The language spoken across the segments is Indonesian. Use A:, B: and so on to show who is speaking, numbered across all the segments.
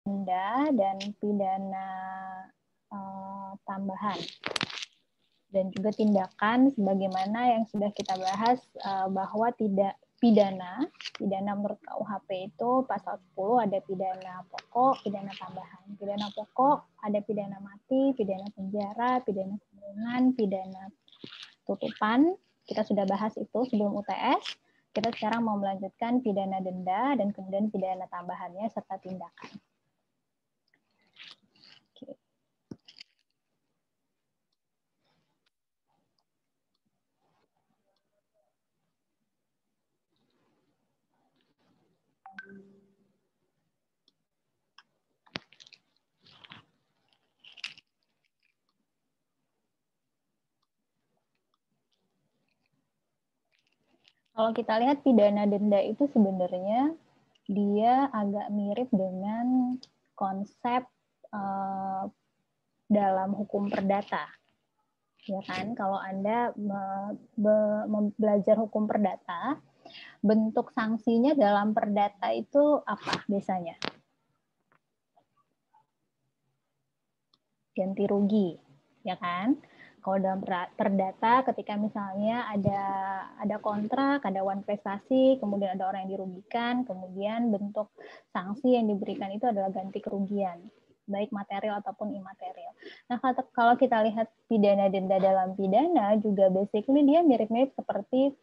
A: denda dan pidana tambahan. Dan juga tindakan sebagaimana yang sudah kita bahas bahwa tidak pidana menurut KUHP itu pasal 10 ada pidana pokok, pidana tambahan. Pidana pokok ada pidana mati, pidana penjara, pidana kurungan, pidana tutupan. Kita sudah bahas itu sebelum UTS. Kita sekarang mau melanjutkan pidana denda dan kemudian pidana tambahannya serta tindakan. Kalau kita lihat pidana denda itu sebenarnya dia agak mirip dengan konsep dalam hukum perdata. Ya kan, kalau Anda belajar hukum perdata, bentuk sanksinya dalam perdata itu apa biasanya? Ganti rugi, ya kan? Kalau dalam perdata, ketika misalnya ada kontrak, ada wan prestasi, kemudian ada orang yang dirugikan, kemudian bentuk sanksi yang diberikan itu adalah ganti kerugian, baik material ataupun imaterial. Nah, kalau kita lihat pidana denda dalam pidana juga basically dia mirip-mirip seperti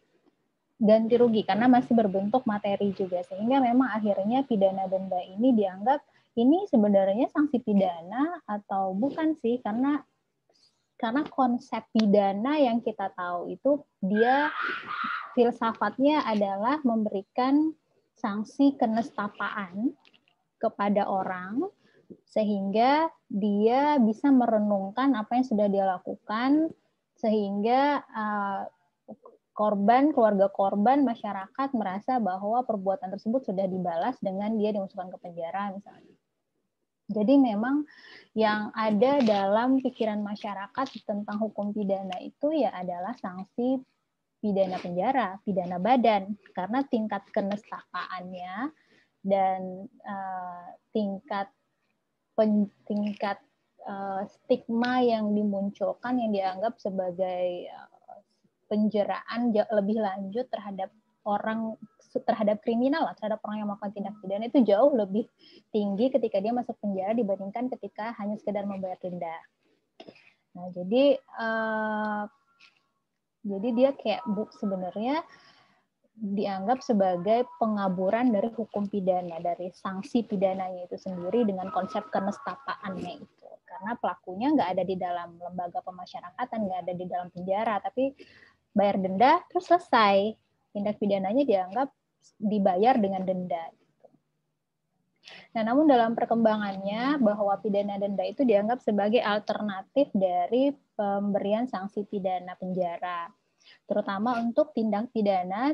A: ganti rugi karena masih berbentuk materi juga, sehingga memang akhirnya pidana denda ini dianggap ini sebenarnya sanksi pidana atau bukan sih, karena konsep pidana yang kita tahu itu dia filsafatnya adalah memberikan sanksi kenestapaan kepada orang sehingga dia bisa merenungkan apa yang sudah dia lakukan, sehingga keluarga korban, masyarakat merasa bahwa perbuatan tersebut sudah dibalas dengan dia dimasukkan ke penjara misalnya. Jadi memang yang ada dalam pikiran masyarakat tentang hukum pidana itu ya adalah sanksi pidana penjara, pidana badan, karena tingkat kenestapaannya dan tingkat stigma yang dimunculkan yang dianggap sebagai penjeraan lebih lanjut terhadap kriminal, terhadap orang yang melakukan tindak pidana itu jauh lebih tinggi ketika dia masuk penjara dibandingkan ketika hanya sekedar membayar denda. Nah, jadi dia kayak sebenarnya dianggap sebagai pengaburan dari hukum pidana, dari sanksi pidananya itu sendiri dengan konsep kenestapaannya itu. Karena pelakunya nggak ada di dalam lembaga pemasyarakatan, nggak ada di dalam penjara, tapi bayar denda terus selesai. Tindak pidananya dianggap dibayar dengan denda. Nah, namun dalam perkembangannya bahwa pidana denda itu dianggap sebagai alternatif dari pemberian sanksi pidana penjara, terutama untuk tindak pidana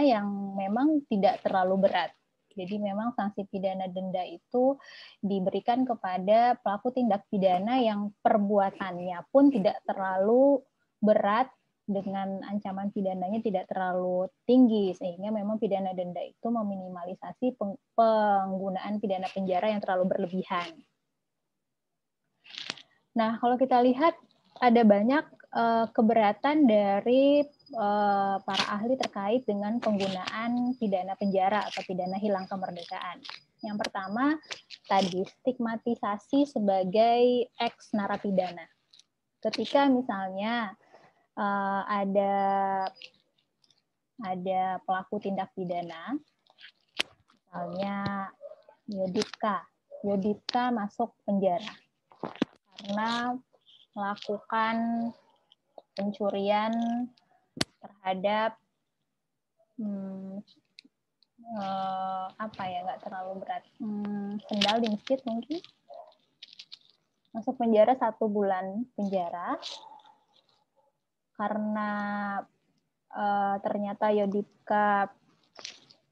A: yang memang tidak terlalu berat. Jadi memang sanksi pidana denda itu diberikan kepada pelaku tindak pidana yang perbuatannya pun tidak terlalu berat, dengan ancaman pidananya tidak terlalu tinggi, sehingga memang pidana denda itu meminimalisasi penggunaan pidana penjara yang terlalu berlebihan. Nah, kalau kita lihat ada banyak keberatan dari para ahli terkait dengan penggunaan pidana penjara atau pidana hilang kemerdekaan. Yang pertama, tadi stigmatisasi sebagai ex narapidana. Ketika misalnya ada pelaku tindak pidana, misalnya Yoditka masuk penjara karena melakukan pencurian terhadap nggak terlalu berat, sendal di masjid mungkin, masuk penjara 1 bulan penjara karena ternyata Yoditka,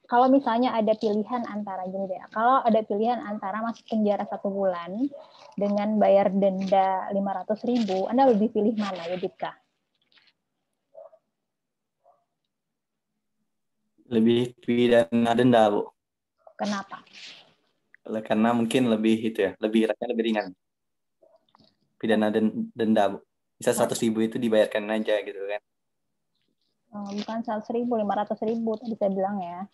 A: kalau misalnya ada pilihan antara kalau ada pilihan antara masuk penjara 1 bulan dengan bayar denda 500.000, Anda lebih pilih mana, Yoditka?
B: Lebih pidana denda, Bu.
A: Kenapa?
B: Karena mungkin lebih itu ya, rasanya lebih ringan. Pidana denda, Bu. Bisa 100.000 itu dibayarkan aja gitu kan.
A: Bukan 100.000, 500.000 tadi saya bilang ya.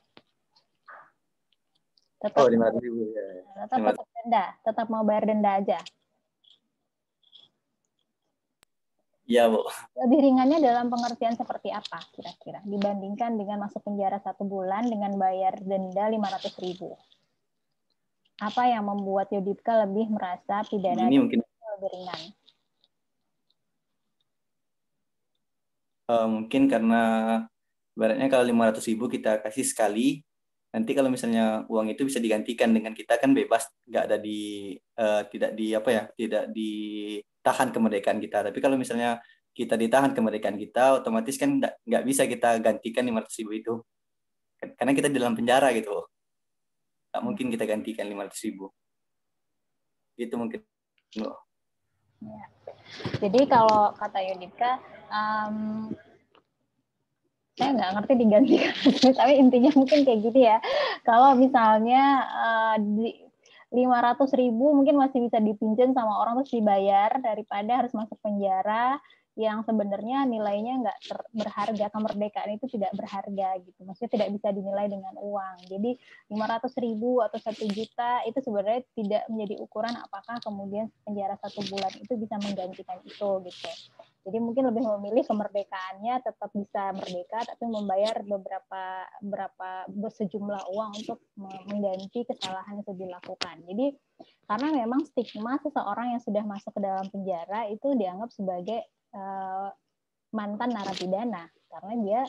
B: Oh,
A: Tetap
B: 500.000 ya.
A: tetap denda, tetap mau bayar denda aja.
B: Iya, Bu.
A: Lebih ringannya dalam pengertian seperti apa kira-kira dibandingkan dengan masuk penjara 1 bulan dengan bayar denda 500.000? Apa yang membuat Yuditka lebih merasa pidana
B: Ini mungkin
A: lebih ringan?
B: mungkin karena ibaratnya kalau 500.000 kita kasih sekali, nanti kalau misalnya uang itu bisa digantikan dengan kita kan bebas, nggak ada tidak di apa ya, tidak ditahan kemerdekaan kita. Tapi kalau misalnya kita ditahan kemerdekaan kita, otomatis kan nggak bisa kita gantikan 500.000 itu, karena kita di dalam penjara gitu. Nggak mungkin kita gantikan 500.000. Itu mungkin.
A: Ya. Jadi kalau kata Yudika, saya nggak ngerti digantikan, tapi intinya mungkin kayak gitu ya. Kalau misalnya 500.000 mungkin masih bisa dipinjam sama orang terus dibayar daripada harus masuk penjara yang sebenarnya nilainya nggak berharga, kemerdekaan itu tidak berharga gitu, maksudnya tidak bisa dinilai dengan uang. Jadi 500.000 atau 1 juta itu sebenarnya tidak menjadi ukuran apakah kemudian penjara 1 bulan itu bisa menggantikan itu gitu. Jadi mungkin lebih memilih kemerdekaannya tetap bisa merdeka, tapi membayar berapa sejumlah uang untuk mengganti kesalahan yang sudah dilakukan. Jadi karena memang stigma seseorang yang sudah masuk ke dalam penjara itu dianggap sebagai mantan narapidana, karena dia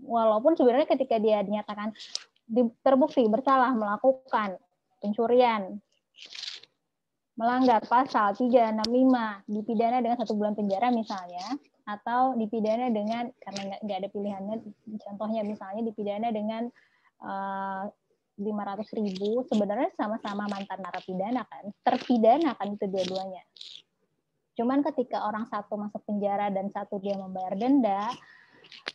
A: walaupun sebenarnya ketika dia dinyatakan terbukti bersalah melakukan pencurian, melanggar pasal 365, dipidana dengan 1 bulan penjara misalnya, atau dipidana dengan, karena nggak ada pilihannya, contohnya misalnya dipidana dengan 500.000, sebenarnya sama-sama mantan narapidana kan, terpidana kan itu dua-duanya. Cuman ketika orang satu masuk penjara dan satu dia membayar denda,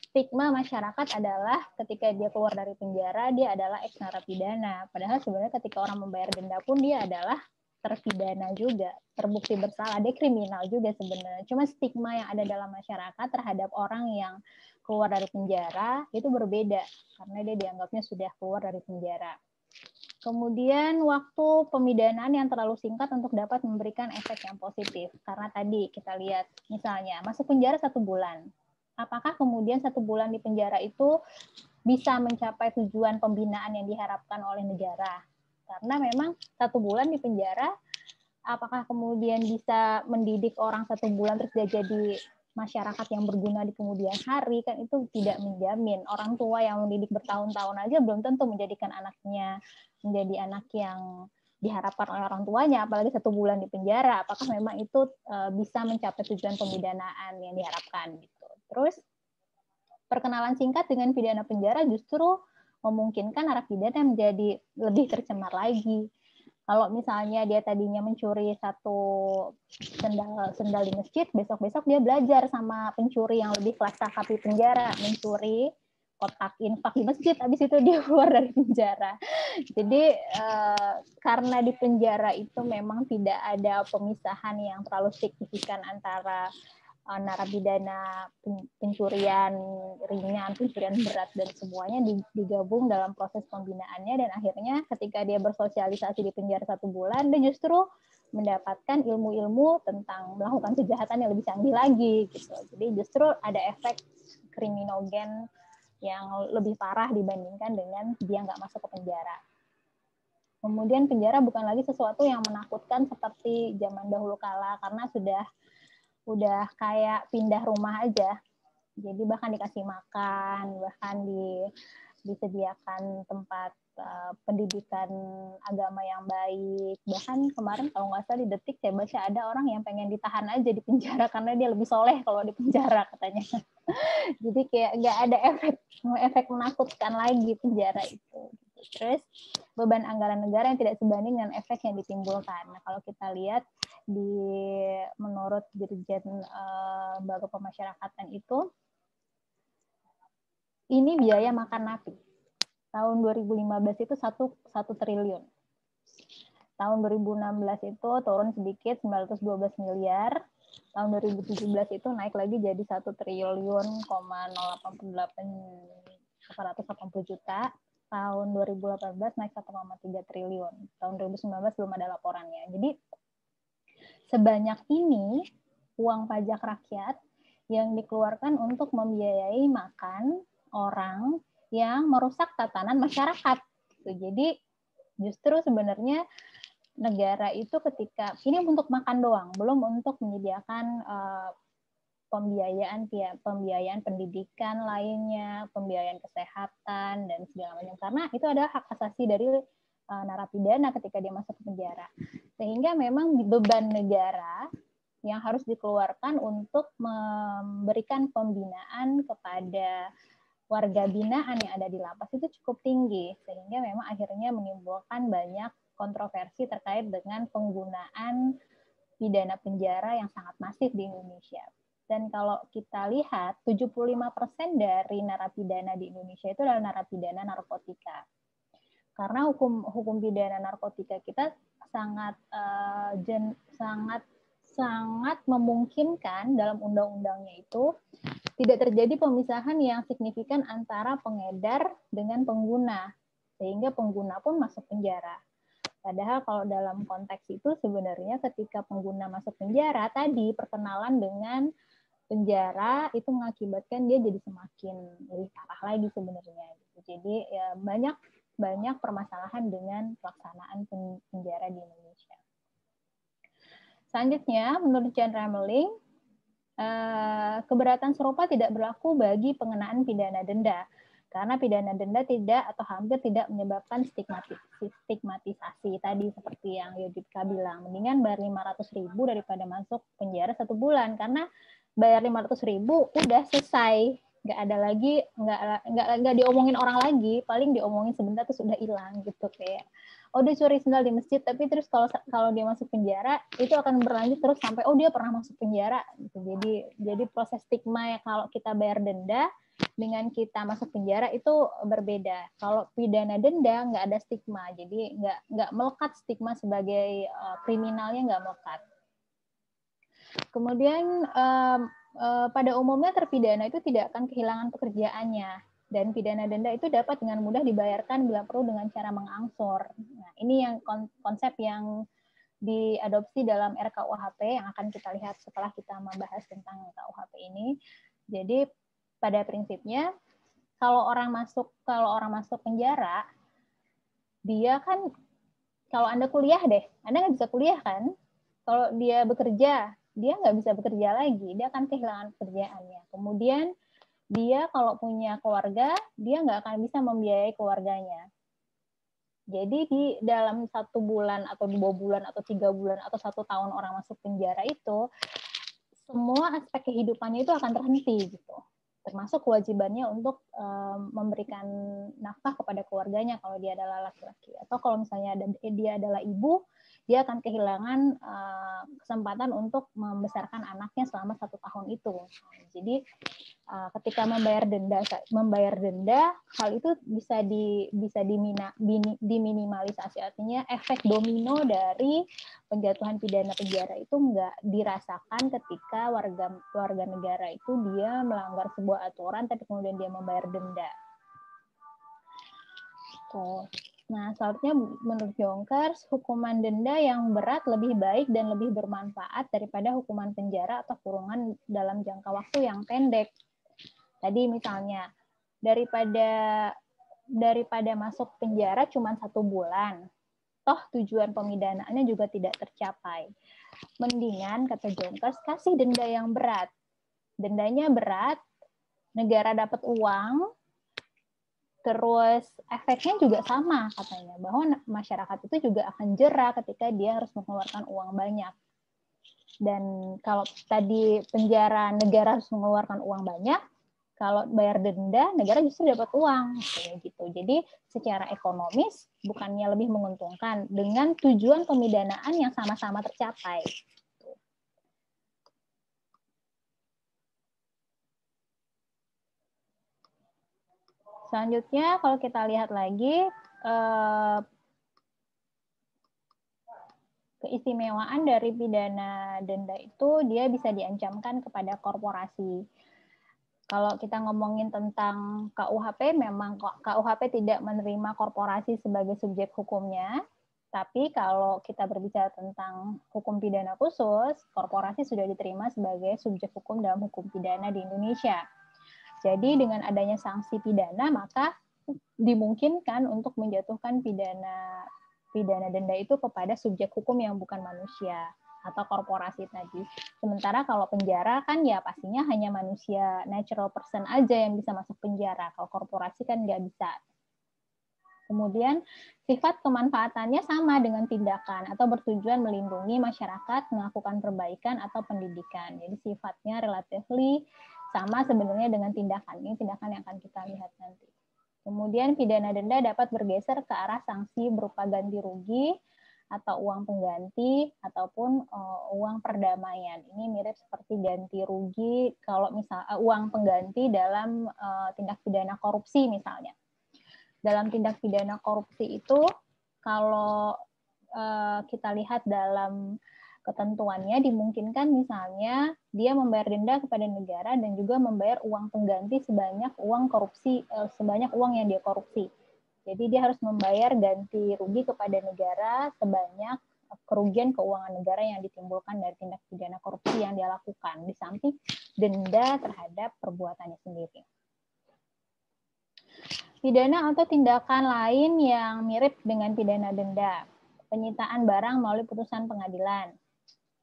A: stigma masyarakat adalah ketika dia keluar dari penjara, dia adalah ex narapidana. Padahal sebenarnya ketika orang membayar denda pun dia adalah terpidana juga, terbukti bersalah, dia kriminal juga sebenarnya. Cuma stigma yang ada dalam masyarakat terhadap orang yang keluar dari penjara itu berbeda, karena dia dianggapnya sudah keluar dari penjara. Kemudian waktu pemidanaan yang terlalu singkat untuk dapat memberikan efek yang positif. Karena tadi kita lihat misalnya masuk penjara 1 bulan. Apakah kemudian 1 bulan di penjara itu bisa mencapai tujuan pembinaan yang diharapkan oleh negara? Karena memang 1 bulan di penjara, apakah kemudian bisa mendidik orang 1 bulan terus dia jadi masyarakat yang berguna di kemudian hari, kan itu tidak menjamin. Orang tua yang mendidik bertahun-tahun aja belum tentu menjadikan anaknya menjadi anak yang diharapkan oleh orang tuanya, apalagi 1 bulan di penjara. Apakah memang itu bisa mencapai tujuan pemidanaan yang diharapkan gitu. Terus perkenalan singkat dengan pidana penjara justru memungkinkan narapidana menjadi lebih tercemar lagi. Kalau misalnya dia tadinya mencuri 1 sendal di masjid, besok-besok dia belajar sama pencuri yang lebih kelas kakap di penjara, mencuri kotak infak di masjid, habis itu dia keluar dari penjara. Jadi karena di penjara itu memang tidak ada pemisahan yang terlalu signifikan antara narapidana pencurian ringan, pencurian berat, dan semuanya digabung dalam proses pembinaannya, dan akhirnya ketika dia bersosialisasi di penjara 1 bulan, dia justru mendapatkan ilmu-ilmu tentang melakukan kejahatan yang lebih canggih lagi gitu. Jadi justru ada efek kriminogen yang lebih parah dibandingkan dengan dia nggak masuk ke penjara. Kemudian penjara bukan lagi sesuatu yang menakutkan seperti zaman dahulu kala, karena udah kayak pindah rumah aja. Jadi bahkan dikasih makan, bahkan disediakan tempat pendidikan agama yang baik. Bahkan kemarin kalau nggak salah di Detik saya baca ada orang yang pengen ditahan aja di penjara karena dia lebih soleh kalau di penjara katanya. Jadi kayak nggak ada efek menakutkan lagi penjara itu. Terus beban anggaran negara yang tidak sebanding dengan efek yang ditimbulkan. Nah, kalau kita lihat menurut Dirjen Baru Pemasyarakatan itu, ini biaya makan napi tahun 2015 itu 1 triliun. Tahun 2016 itu turun sedikit 912 miliar. Tahun 2017 itu naik lagi jadi 1 triliun 880 juta. Tahun 2018 naik 1,3 triliun. Tahun 2019 belum ada laporannya. Jadi sebanyak ini uang pajak rakyat yang dikeluarkan untuk membiayai makan orang yang merusak tatanan masyarakat. Jadi justru sebenarnya negara itu ketika ini untuk makan doang, belum untuk menyediakan pembiayaan pendidikan lainnya, pembiayaan kesehatan dan segala macam, karena itu adalah hak asasi dari narapidana ketika dia masuk ke penjara. Sehingga memang beban negara yang harus dikeluarkan untuk memberikan pembinaan kepada warga binaan yang ada di lapas itu cukup tinggi, sehingga memang akhirnya menimbulkan banyak kontroversi terkait dengan penggunaan pidana penjara yang sangat masif di Indonesia. Dan kalau kita lihat, 75% dari narapidana di Indonesia itu adalah narapidana narkotika. Karena hukum pidana narkotika kita sangat memungkinkan dalam undang-undangnya itu tidak terjadi pemisahan yang signifikan antara pengedar dengan pengguna, sehingga pengguna pun masuk penjara. Padahal kalau dalam konteks itu sebenarnya ketika pengguna masuk penjara tadi, perkenalan dengan penjara itu mengakibatkan dia jadi semakin lebih parah lagi sebenarnya. Jadi ya banyak permasalahan dengan pelaksanaan penjara di Indonesia. Selanjutnya, menurut John Rameling, keberatan serupa tidak berlaku bagi pengenaan pidana denda. Karena pidana denda tidak atau hampir tidak menyebabkan stigmatisasi tadi seperti yang Yudhika bilang. Mendingan bayar 500.000 daripada masuk penjara 1 bulan, karena bayar 500.000 udah selesai, nggak ada lagi, nggak diomongin orang lagi, paling diomongin sebentar terus udah hilang gitu. Kayak dia curi sendal di masjid, tapi terus kalau dia masuk penjara itu akan berlanjut terus sampai dia pernah masuk penjara gitu. Jadi proses stigma ya kalau kita bayar denda dengan kita masuk penjara itu berbeda. Kalau pidana denda nggak ada stigma, jadi nggak melekat stigma sebagai kriminalnya, nggak melekat. Kemudian pada umumnya terpidana itu tidak akan kehilangan pekerjaannya, dan pidana denda itu dapat dengan mudah dibayarkan bila perlu dengan cara mengangsur. Nah, ini yang konsep yang diadopsi dalam RKUHP yang akan kita lihat setelah kita membahas tentang RKUHP ini. Jadi pada prinsipnya kalau orang masuk penjara, dia kan, kalau Anda kuliah deh, Anda nggak bisa kuliah kan? Kalau dia bekerja, dia nggak bisa bekerja lagi, dia akan kehilangan pekerjaannya. Kemudian dia kalau punya keluarga, dia nggak akan bisa membiayai keluarganya. Jadi di dalam 1 bulan atau 2 bulan atau 3 bulan atau 1 tahun orang masuk penjara itu, semua aspek kehidupannya itu akan terhenti gitu. Termasuk kewajibannya untuk memberikan nafkah kepada keluarganya kalau dia adalah laki-laki, atau kalau misalnya dia adalah ibu, dia akan kehilangan kesempatan untuk membesarkan anaknya selama 1 tahun itu. Jadi ketika membayar denda, hal itu bisa diminimalisasi. Artinya efek domino dari penjatuhan pidana penjara itu nggak dirasakan ketika warga negara itu dia melanggar sebuah aturan tapi kemudian dia membayar denda. Nah, selanjutnya menurut Jonkers, hukuman denda yang berat lebih baik dan lebih bermanfaat daripada hukuman penjara atau kurungan dalam jangka waktu yang pendek. Tadi misalnya daripada masuk penjara cuma 1 bulan, toh tujuan pemidanaannya juga tidak tercapai. Mendingan, kata Jonkers, kasih denda yang berat. Dendanya berat, negara dapat uang, terus efeknya juga sama katanya, bahwa masyarakat itu juga akan jera ketika dia harus mengeluarkan uang banyak. Dan kalau tadi penjara negara harus mengeluarkan uang banyak, kalau bayar denda negara justru dapat uang kayak gitu. Jadi secara ekonomis bukannya lebih menguntungkan dengan tujuan pemidanaan yang sama-sama tercapai. Selanjutnya kalau kita lihat lagi keistimewaan dari pidana denda itu dia bisa diancamkan kepada korporasi. Kalau kita ngomongin tentang KUHP, memang KUHP tidak menerima korporasi sebagai subjek hukumnya, tapi kalau kita berbicara tentang hukum pidana khusus, korporasi sudah diterima sebagai subjek hukum dalam hukum pidana di Indonesia. Jadi dengan adanya sanksi pidana, maka dimungkinkan untuk menjatuhkan pidana denda itu kepada subjek hukum yang bukan manusia atau korporasi tadi. Sementara kalau penjara kan ya pastinya hanya manusia, natural person aja yang bisa masuk penjara. Kalau korporasi kan nggak bisa. Kemudian sifat kemanfaatannya sama dengan tindakan atau bertujuan melindungi masyarakat, melakukan perbaikan atau pendidikan. Jadi sifatnya relatively sama sebenarnya dengan tindakan. Ini tindakan yang akan kita lihat nanti. Kemudian pidana denda dapat bergeser ke arah sanksi berupa ganti rugi atau uang pengganti ataupun uang perdamaian. Ini mirip seperti ganti rugi kalau misal uang pengganti dalam tindak pidana korupsi misalnya. Dalam tindak pidana korupsi itu kalau kita lihat dalam ketentuannya dimungkinkan misalnya dia membayar denda kepada negara dan juga membayar uang pengganti sebanyak uang korupsi sebanyak uang yang dia korupsi. Jadi dia harus membayar ganti rugi kepada negara sebanyak kerugian keuangan negara yang ditimbulkan dari tindak pidana korupsi yang dia lakukan, di samping denda terhadap perbuatannya sendiri. Pidana atau tindakan lain yang mirip dengan pidana denda. Penyitaan barang melalui putusan pengadilan.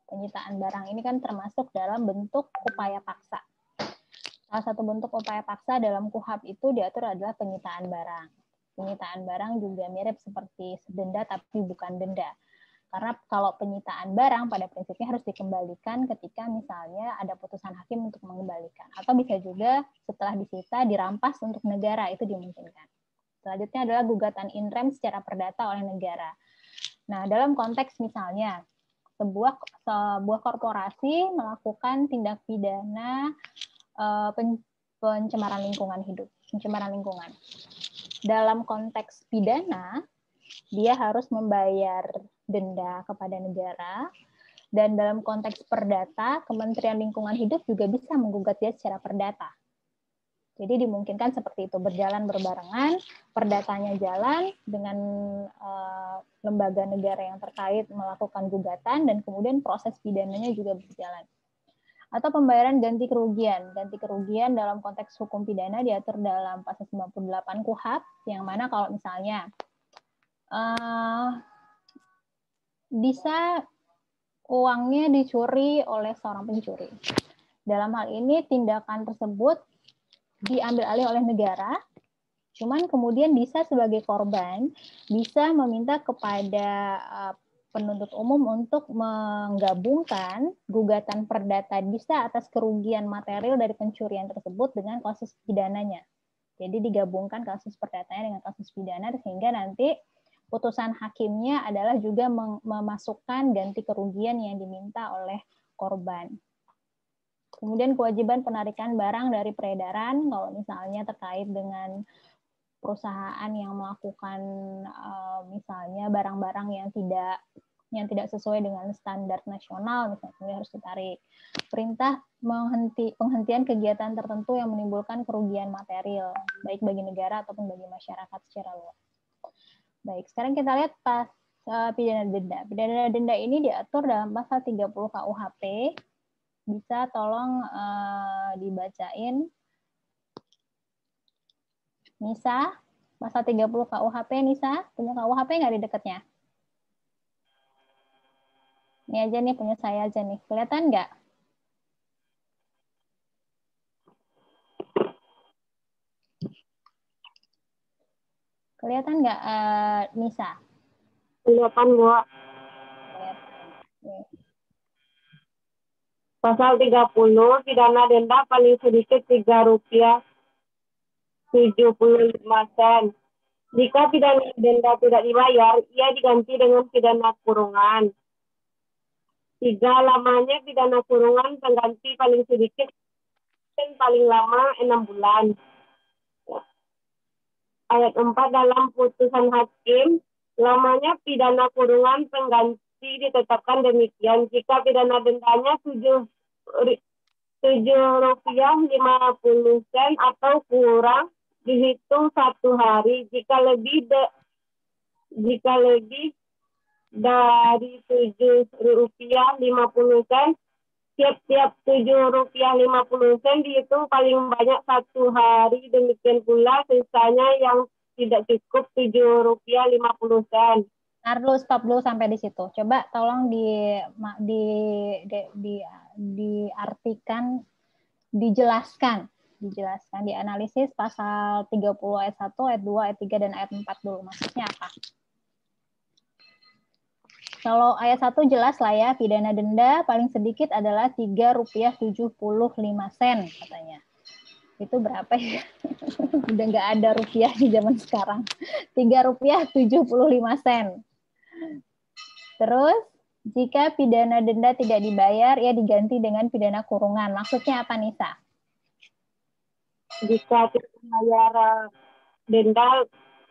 A: Penyitaan barang ini kan termasuk dalam bentuk upaya paksa. Salah satu bentuk upaya paksa dalam KUHP itu diatur adalah penyitaan barang. Penyitaan barang juga mirip seperti denda tapi bukan denda. Karena kalau penyitaan barang pada prinsipnya harus dikembalikan ketika misalnya ada putusan hakim untuk mengembalikan. Atau bisa juga setelah disita dirampas untuk negara, itu dimungkinkan. Selanjutnya adalah gugatan in rem secara perdata oleh negara. Nah, dalam konteks misalnya sebuah korporasi melakukan tindak pidana pencemaran lingkungan hidup, pencemaran lingkungan. Dalam konteks pidana, dia harus membayar denda kepada negara, dan dalam konteks perdata, Kementerian Lingkungan Hidup juga bisa menggugat dia secara perdata. Jadi dimungkinkan seperti itu, berjalan berbarengan, perdatanya jalan dengan lembaga negara yang terkait melakukan gugatan, dan kemudian proses pidananya juga berjalan. Atau pembayaran ganti kerugian. Ganti kerugian dalam konteks hukum pidana diatur dalam pasal 98 KUHP, yang mana kalau misalnya bisa uangnya dicuri oleh seorang pencuri. Dalam hal ini tindakan tersebut diambil alih oleh negara, cuman kemudian bisa sebagai korban bisa meminta kepada penuntut umum untuk menggabungkan gugatan perdata bisa atas kerugian material dari pencurian tersebut dengan kasus pidananya. Jadi digabungkan kasus perdatanya dengan kasus pidana sehingga nanti putusan hakimnya adalah juga memasukkan ganti kerugian yang diminta oleh korban. Kemudian kewajiban penarikan barang dari peredaran, kalau misalnya terkait dengan perusahaan yang melakukan misalnya barang-barang yang tidak sesuai dengan standar nasional, misalnya harus ditarik. Perintah penghentian kegiatan tertentu yang menimbulkan kerugian material, baik bagi negara ataupun bagi masyarakat secara luas. Baik, sekarang kita lihat pidana denda. Pidana denda ini diatur dalam pasal 30 KUHP. Bisa tolong dibacain. Nisa, pasal 30 KUHP, Nisa, punya KUHP nggak di dekatnya? Ini aja nih, punya saya aja nih. Kelihatan nggak? Kelihatan nggak, Nisa?
C: Kelihatan, Bu.
A: Kelihatan.
C: Pasal 30, pidana denda paling sedikit Rp3,75. Jika pidana denda tidak dibayar, ia diganti dengan pidana kurungan. 3. Lamanya pidana kurungan pengganti paling sedikit dan paling lama 6 bulan. Ayat 4 dalam putusan hakim, lamanya pidana kurungan pengganti pengganti ditetapkan demikian. Jika pidana dendanya Rp7.50 atau kurang, dihitung 1 hari. Jika lebih dari Rp7.50, tiap-tiap Rp7.50 dihitung paling banyak 1 hari. Demikian pula sisanya yang tidak cukup Rp7.50.
A: Stop dulu sampai di situ. Coba tolong diartikan, dijelaskan, dianalisis pasal 30 ayat 1, ayat 2, ayat 3, dan ayat 4 dulu. Maksudnya apa? Kalau ayat 1 jelas lah ya, pidana denda paling sedikit adalah Rp3.75 katanya. Itu berapa ya? Udah nggak ada rupiah di zaman sekarang. Rp3.75. Terus, jika pidana denda tidak dibayar, ya diganti dengan pidana kurungan. Maksudnya apa, Nisa?
C: Jika tidak membayar denda,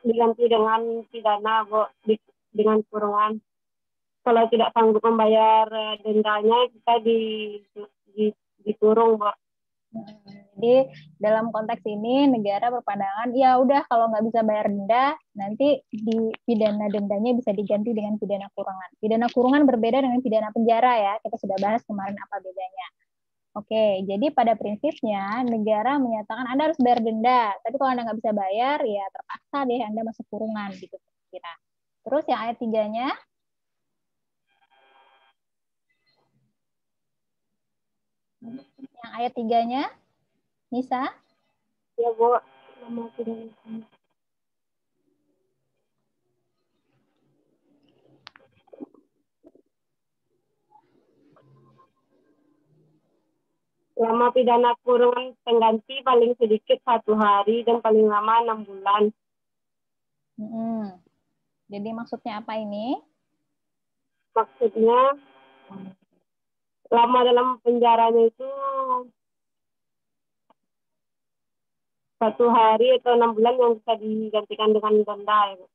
C: diganti dengan pidana, Bu, dengan kurungan. Kalau tidak sanggup membayar dendanya, kita dikurung, Bu.
A: Jadi dalam konteks ini negara berpandangan ya udah kalau nggak bisa bayar denda nanti di pidana dendanya bisa diganti dengan pidana kurungan. Pidana kurungan berbeda dengan pidana penjara ya. Kita sudah bahas kemarin apa bedanya. Oke, jadi pada prinsipnya negara menyatakan Anda harus bayar denda, tapi kalau Anda nggak bisa bayar ya terpaksa deh Anda masuk kurungan gitu kira. Terus yang ayat 3-nya ayat 3-nya Nisa?
C: Ya, Bu. Lama pidana kurungan pengganti paling sedikit 1 hari dan paling lama 6 bulan.
A: Jadi maksudnya apa ini?
C: Maksudnya lama dalam penjaranya itu 1 hari atau 6 bulan yang bisa digantikan dengan denda. Ya.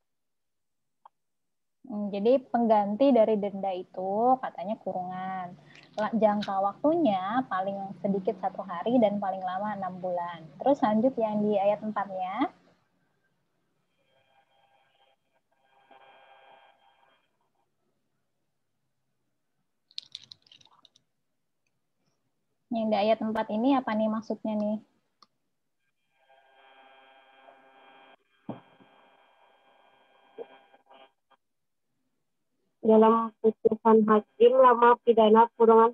A: Jadi pengganti dari denda itu katanya kurungan. Jangka waktunya paling sedikit 1 hari dan paling lama 6 bulan. Terus lanjut yang di ayat 4-nya. Yang di ayat 4 ini apa nih maksudnya nih?
C: Dalam putusan hakim, lama pidana kurungan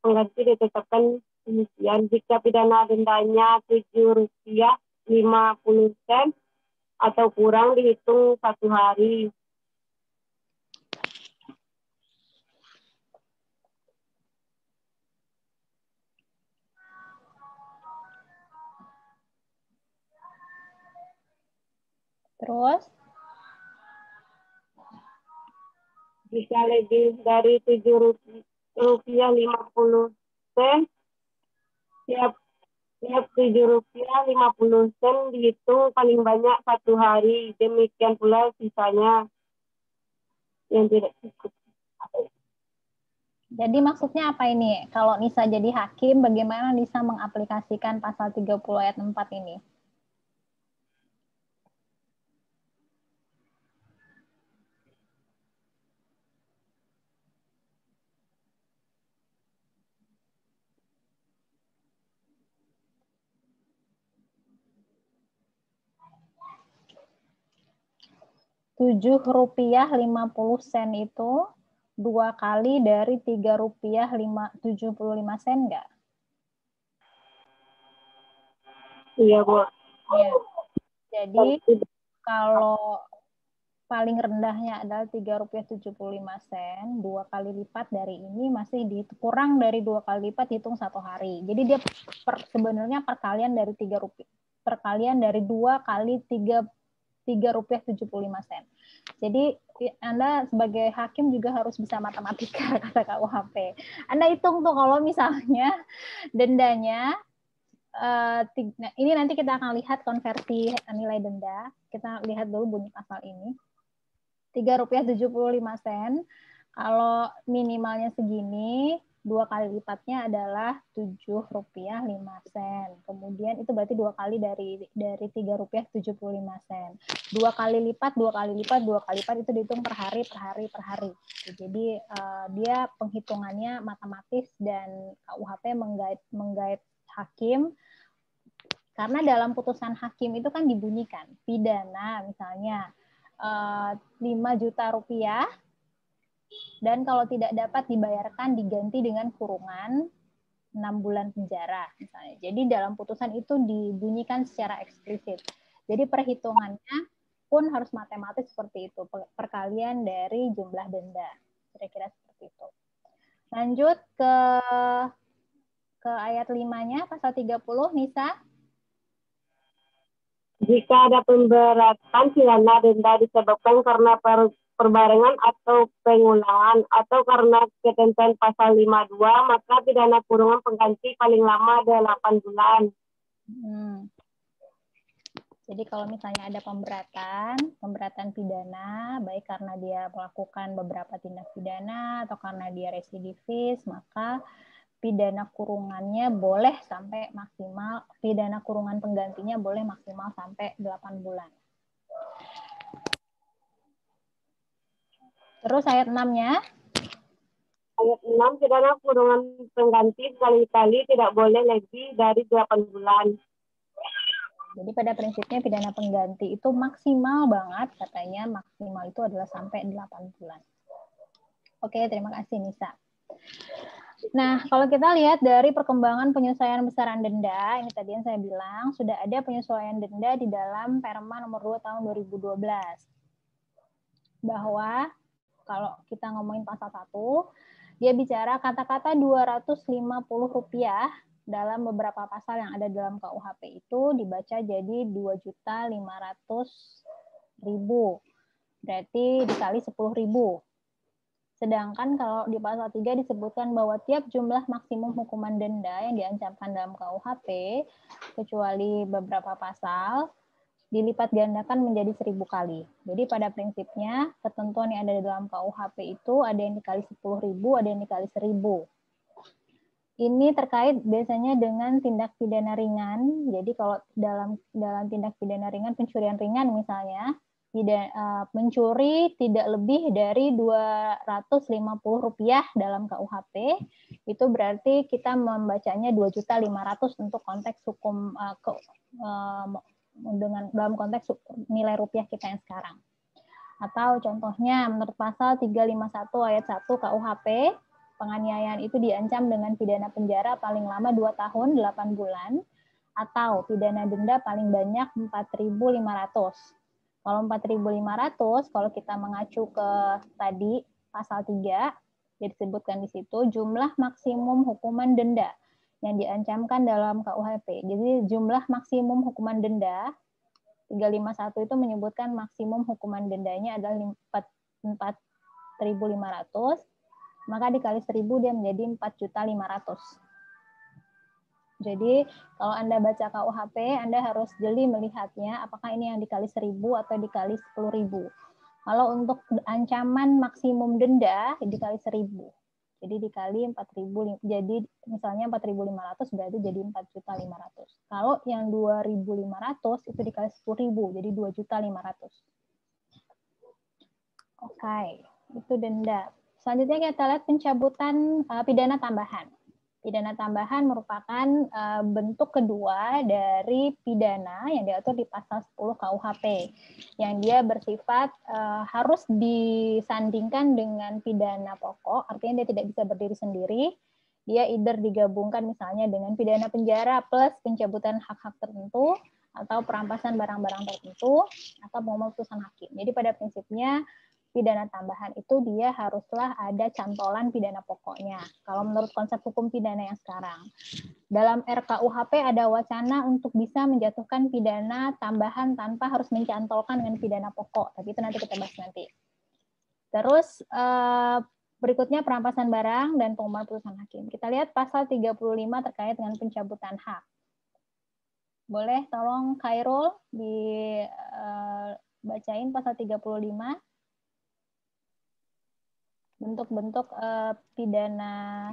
C: pengganti ditetapkan demikian. Jika pidana dendanya Rp7.50 atau kurang, dihitung 1 hari.
A: Terus?
C: Jika lebih dari Rp7.50, tiap Rp7.50 dihitung paling banyak 1 hari. Demikian pula sisanya yang tidak cukup.
A: Jadi maksudnya apa ini? Kalau Nisa jadi hakim, bagaimana Nisa mengaplikasikan pasal 30 ayat 4 ini? Rp7.50 itu 2 kali dari Rp3.75 enggak?
C: Iya, Bu.
A: Ya. Jadi kalau paling rendahnya adalah Rp3.75, 2 kali lipat dari ini masih kurang dari 2 kali lipat hitung 1 hari. Jadi dia sebenarnya perkalian dari perkalian dari 2 kali Rp3.75. Jadi Anda sebagai hakim juga harus bisa matematika kata KUHP. Anda hitung tuh kalau misalnya dendanya ini nanti kita akan lihat konversi nilai denda. Kita lihat dulu bunyi pasal ini. Rp3.75 Kalau minimalnya segini, 2 kali lipatnya adalah Rp7.05. Kemudian itu berarti 2 kali dari Rp3.75. 2 kali lipat, 2 kali lipat, 2 kali lipat itu dihitung per hari, per hari, per hari. Jadi dia penghitungannya matematis dan KUHP menggait hakim. Karena dalam putusan hakim itu kan dibunyikan pidana misalnya 5 juta rupiah dan kalau tidak dapat dibayarkan diganti dengan kurungan 6 bulan penjara misalnya. Jadi dalam putusan itu dibunyikan secara eksplisit. Jadi perhitungannya pun harus matematis seperti itu, perkalian dari jumlah denda. Kira-kira seperti itu. Lanjut ke ayat 5-nya pasal 30, Nisa.
C: Jika ada pemberatan pidana denda disebabkan karena perbarengan atau pengulangan atau karena ketentuan pasal 52, maka pidana kurungan pengganti paling lama 8 bulan.
A: Jadi kalau misalnya ada pemberatan pidana, baik karena dia melakukan beberapa tindak pidana atau karena dia residivis, maka pidana kurungannya boleh sampai maksimal, pidana kurungan penggantinya boleh maksimal sampai 8 bulan. Terus ayat 6-nya.
C: Ayat 6, pidana kurungan pengganti sekali-kali tidak boleh lebih dari 8 bulan.
A: Jadi pada prinsipnya pidana pengganti itu maksimal banget, katanya maksimal itu adalah sampai 8 bulan. Oke, terima kasih Nisa. Nah, kalau kita lihat dari perkembangan penyesuaian besaran denda, ini tadi yang saya bilang, sudah ada penyesuaian denda di dalam Perma nomor 2 tahun 2012. Bahwa kalau kita ngomongin pasal 1, dia bicara kata-kata Rp250 dalam beberapa pasal yang ada dalam KUHP itu dibaca jadi 2.500.000. Berarti dikali 10.000. Sedangkan kalau di pasal 3 disebutkan bahwa tiap jumlah maksimum hukuman denda yang diancamkan dalam KUHP, kecuali beberapa pasal, dilipat gandakan menjadi 1.000 kali. Jadi pada prinsipnya, ketentuan yang ada di dalam KUHP itu ada yang dikali 10.000, ada yang dikali 1.000. Ini terkait biasanya dengan tindak pidana ringan. Jadi kalau dalam tindak pidana ringan, pencurian ringan misalnya, mencuri tidak lebih dari Rp250 dalam KUHP, itu berarti kita membacanya 2.500.000 untuk konteks hukum dengan dalam konteks nilai rupiah kita yang sekarang. Atau contohnya menurut pasal 351 ayat 1 KUHP, penganiayaan itu diancam dengan pidana penjara paling lama 2 tahun 8 bulan atau pidana denda paling banyak 4.500. Kalau 4.500, kalau kita mengacu ke tadi pasal 3, disebutkan di situ jumlah maksimum hukuman denda yang diancamkan dalam KUHP. Jadi jumlah maksimum hukuman denda 351 itu menyebutkan maksimum hukuman dendanya adalah 4.500, maka dikali 1.000 dia menjadi 4.500.000. Jadi kalau Anda baca KUHP, Anda harus jeli melihatnya apakah ini yang dikali 1.000 atau dikali 10.000. Kalau untuk ancaman maksimum denda dikali 1.000. Jadi dikali 4.000, jadi misalnya 4.500 berarti jadi 4.500. Kalau yang 2.500 itu dikali 10.000, jadi 2.500.000. Oke, itu denda. Selanjutnya kita lihat pencabutan pidana tambahan. Pidana tambahan merupakan bentuk kedua dari pidana yang diatur di pasal 10 KUHP, yang dia bersifat harus disandingkan dengan pidana pokok, artinya dia tidak bisa berdiri sendiri, dia either digabungkan misalnya dengan pidana penjara plus pencabutan hak-hak tertentu, atau perampasan barang-barang tertentu, atau pengumuman putusan hakim. Jadi pada prinsipnya, pidana tambahan itu dia haruslah ada cantolan pidana pokoknya. Kalau menurut konsep hukum pidana yang sekarang. Dalam RKUHP ada wacana untuk bisa menjatuhkan pidana tambahan tanpa harus mencantolkan dengan pidana pokok. Tapi itu nanti kita bahas nanti. Terus berikutnya perampasan barang dan pengumuman putusan hakim. Kita lihat pasal 35 terkait dengan pencabutan hak. Boleh tolong Khairul dibacain pasal 35. bentuk-bentuk pidana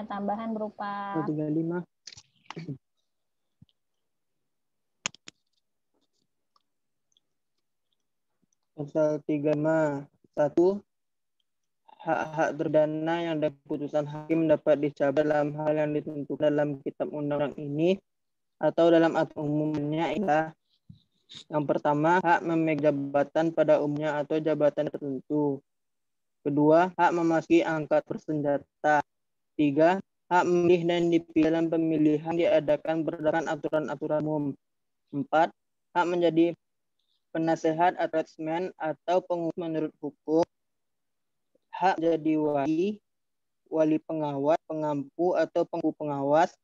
A: tambahan berupa
D: 35. Pasal 35. 1. Hak-hak terdana yang dari putusan hakim dapat dicabut dalam hal yang ditentukan dalam kitab undang-undang ini atau dalam aturan umumnya ialah: yang pertama, hak memegang jabatan pada umumnya atau jabatan tertentu. Kedua, hak memasuki angkatan bersenjata. 3. Hak memilih dan dipilih dalam pemilihan diadakan berdasarkan aturan-aturan umum. 4. Hak menjadi penasehat, attachment, atau pengurus menurut hukum. Hak jadi wali pengawas, pengampu, atau pengampu pengawas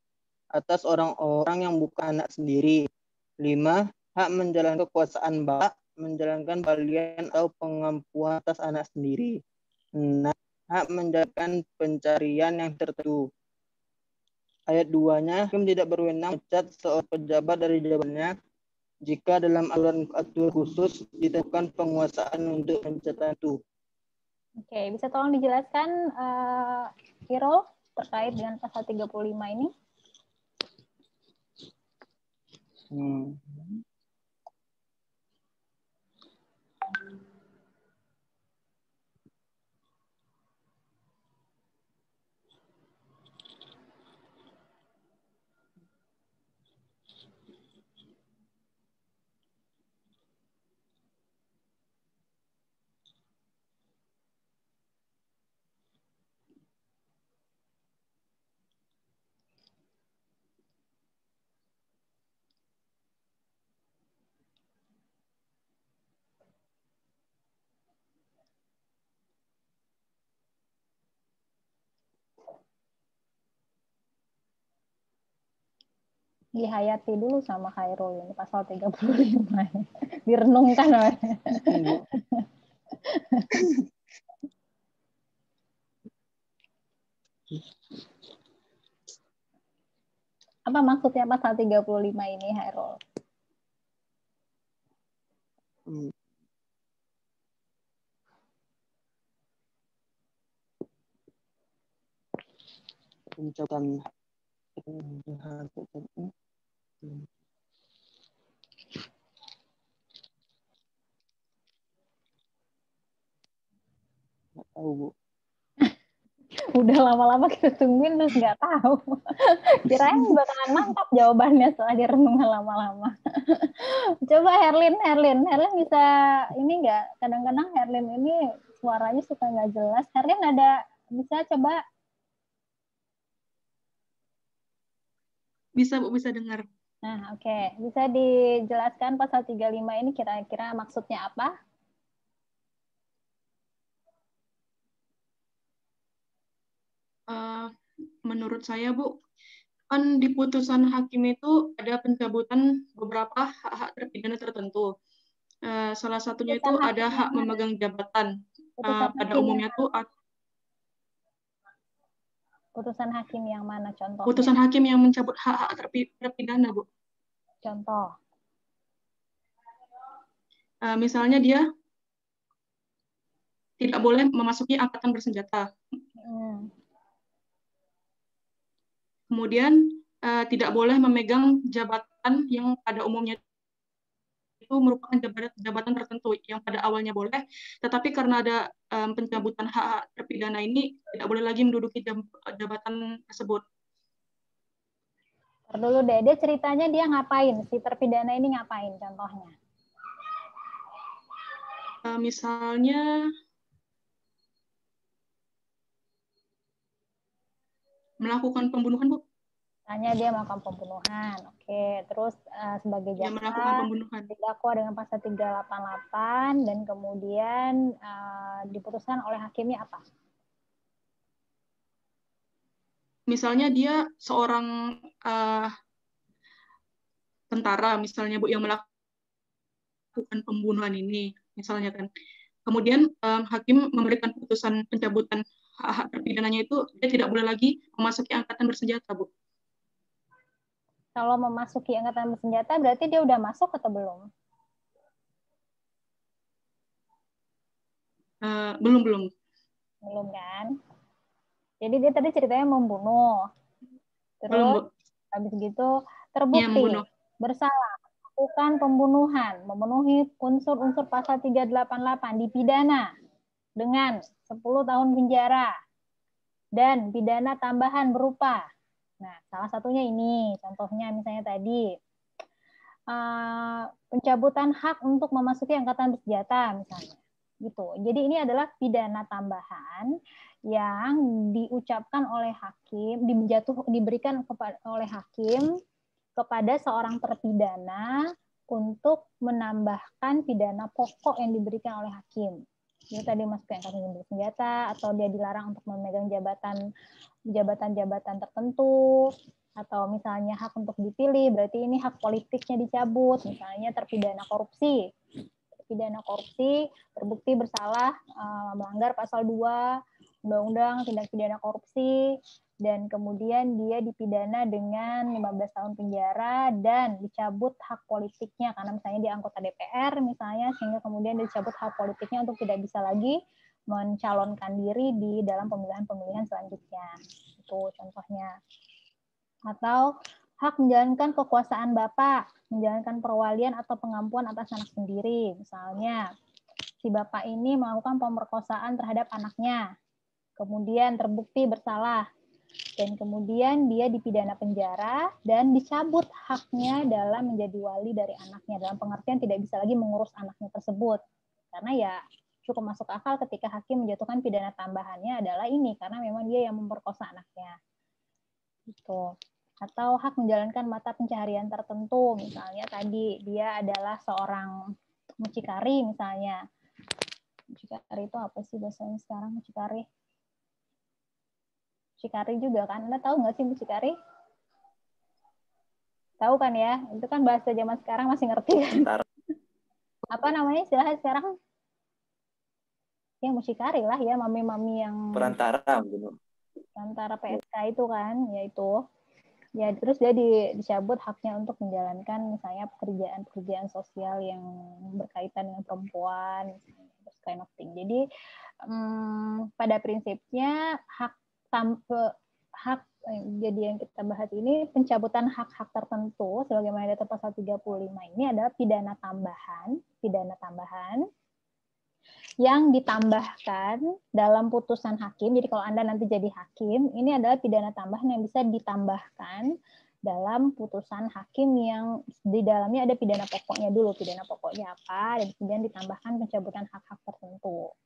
D: atas orang-orang yang bukan anak sendiri. 5. Hak menjalankan kekuasaan bapak, menjalankan balian atau pengampuan atas anak sendiri. 6. Hak menjalankan pencarian yang tertentu. Ayat 2-nya, hakim tidak berwenang memecat seorang pejabat dari jabatannya jika dalam aturan khusus ditentukan penguasaan untuk pencatatan itu.
A: Oke, bisa tolong dijelaskan, Irol, terkait dengan pasal 35 ini? Dihayati dulu sama Khairul ini pasal 35. Direnungkan oleh. Apa maksudnya pasal 35 ini, Khairul?
D: Pencabutan nggak tahu, Bu.
A: Udah lama-lama kita tungguin terus nggak tahu. Kirain bakalan mantap jawabannya setelah direnungan lama-lama. Coba Herlin bisa ini nggak? Kadang-kadang Herlin ini suaranya suka nggak jelas. Herlin bisa coba?
E: Bisa, Bu, bisa dengar.
A: Nah, oke. Bisa dijelaskan pasal 35 ini kira-kira maksudnya apa?
E: Menurut saya, Bu, kan di putusan hakim itu ada pencabutan beberapa hak-hak terpidana tertentu. Salah satunya itu ada hak memegang jabatan. Pada umumnya itu
A: putusan hakim yang mana contohnya?
E: Putusan hakim yang mencabut hak-hak terpidana, Bu.
A: Contoh.
E: Misalnya dia tidak boleh memasuki angkatan bersenjata. Kemudian tidak boleh memegang jabatan yang pada umumnya itu merupakan jabatan tertentu yang pada awalnya boleh, tetapi karena ada pencabutan hak terpidana ini tidak boleh lagi menduduki jabatan tersebut.
A: Dulu Dede ceritanya dia ngapain? Si terpidana ini ngapain contohnya?
E: Misalnya melakukan pembunuhan, Bu.
A: Tanya dia melakukan pembunuhan. Oke, terus sebagai jaksa didakwa dengan pasal 388 dan kemudian diputuskan oleh hakimnya apa?
E: Misalnya dia seorang tentara, misalnya, Bu, yang melakukan pembunuhan ini, misalnya kan. Kemudian hakim memberikan putusan pencabutan hak terpidananya itu, dia tidak boleh lagi memasuki angkatan bersenjata, Bu.
A: Kalau memasuki angkatan bersenjata berarti dia udah masuk atau belum?
E: Belum.
A: Belum kan? Jadi dia tadi ceritanya membunuh.
E: Belum, Bu.
A: Terus habis gitu
E: Iya,
A: terbukti
E: membunuh.
A: bersalah melakukan pembunuhan, memenuhi unsur-unsur pasal 388, dipidana dengan 10 tahun penjara dan pidana tambahan berupa. Nah, salah satunya ini, contohnya misalnya tadi pencabutan hak untuk memasuki angkatan bersenjata misalnya. Gitu. Jadi ini adalah pidana tambahan yang diucapkan oleh hakim, diberikan oleh hakim kepada seorang terpidana untuk menambahkan pidana pokok yang diberikan oleh hakim. Jadi tadi masuk ke angkatan bersenjata, atau dia dilarang untuk memegang jabatan tertentu, atau misalnya hak untuk dipilih, berarti ini hak politiknya dicabut, misalnya terpidana korupsi. Terpidana korupsi terbukti bersalah melanggar pasal 2 Undang-Undang Tindak Pidana Korupsi, dan kemudian dia dipidana dengan 15 tahun penjara dan dicabut hak politiknya karena misalnya dia anggota DPR misalnya, sehingga kemudian dicabut hak politiknya untuk tidak bisa lagi mencalonkan diri di dalam pemilihan-pemilihan selanjutnya. Itu contohnya. Atau hak menjalankan kekuasaan Bapak, menjalankan perwalian atau pengampuan atas anak sendiri. Misalnya, si Bapak ini melakukan pemerkosaan terhadap anaknya, kemudian terbukti bersalah, dan kemudian dia dipidana penjara dan dicabut haknya dalam menjadi wali dari anaknya, dalam pengertian tidak bisa lagi mengurus anaknya tersebut. Karena ya cukup masuk akal ketika hakim menjatuhkan pidana tambahannya adalah ini, karena memang dia yang memperkosa anaknya. Gitu. Atau hak menjalankan mata pencaharian tertentu, misalnya tadi dia adalah seorang mucikari misalnya. Mucikari itu apa sih bahasanya sekarang, mucikari? Mucikari juga kan, Anda tahu nggak sih mucikari? Tahu kan ya, itu kan bahasa zaman sekarang masih ngerti kan? Apa namanya istilahnya sekarang? Ya mucikari lah ya, mami-mami yang
B: perantara gitu.
A: Perantara PSK itu kan, yaitu ya terus dia dicabut haknya untuk menjalankan misalnya pekerjaan sosial yang berkaitan dengan perempuan, this kind of thing. Jadi pada prinsipnya jadi yang kita bahas ini pencabutan hak-hak tertentu sebagaimana diatur pasal 35 ini adalah pidana tambahan yang ditambahkan dalam putusan hakim. Jadi kalau Anda nanti jadi hakim, ini adalah pidana tambahan yang bisa ditambahkan dalam putusan hakim yang di dalamnya ada pidana pokoknya dulu. Pidana pokoknya apa, dan kemudian ditambahkan pencabutan hak-hak tertentu.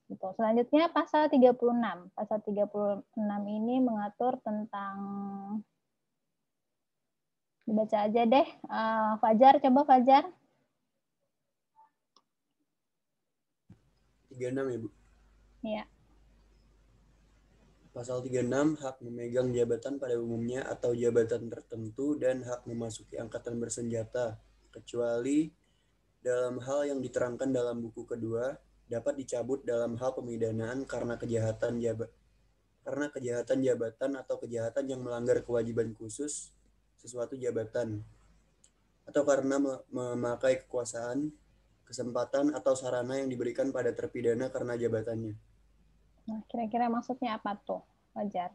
A: Gitu. Selanjutnya pasal 36. Pasal 36 ini mengatur tentang, dibaca aja deh. Fajar, coba Fajar.
F: 36 ya, Bu?
A: Iya.
F: Pasal 36, hak memegang jabatan pada umumnya atau jabatan tertentu dan hak memasuki angkatan bersenjata, kecuali dalam hal yang diterangkan dalam buku kedua, dapat dicabut dalam hal pemidanaan karena kejahatan jabatan atau kejahatan yang melanggar kewajiban khusus sesuatu jabatan, atau karena memakai kekuasaan, kesempatan, atau sarana yang diberikan pada terpidana karena jabatannya.
A: Nah, kira-kira maksudnya apa tuh, Fajar?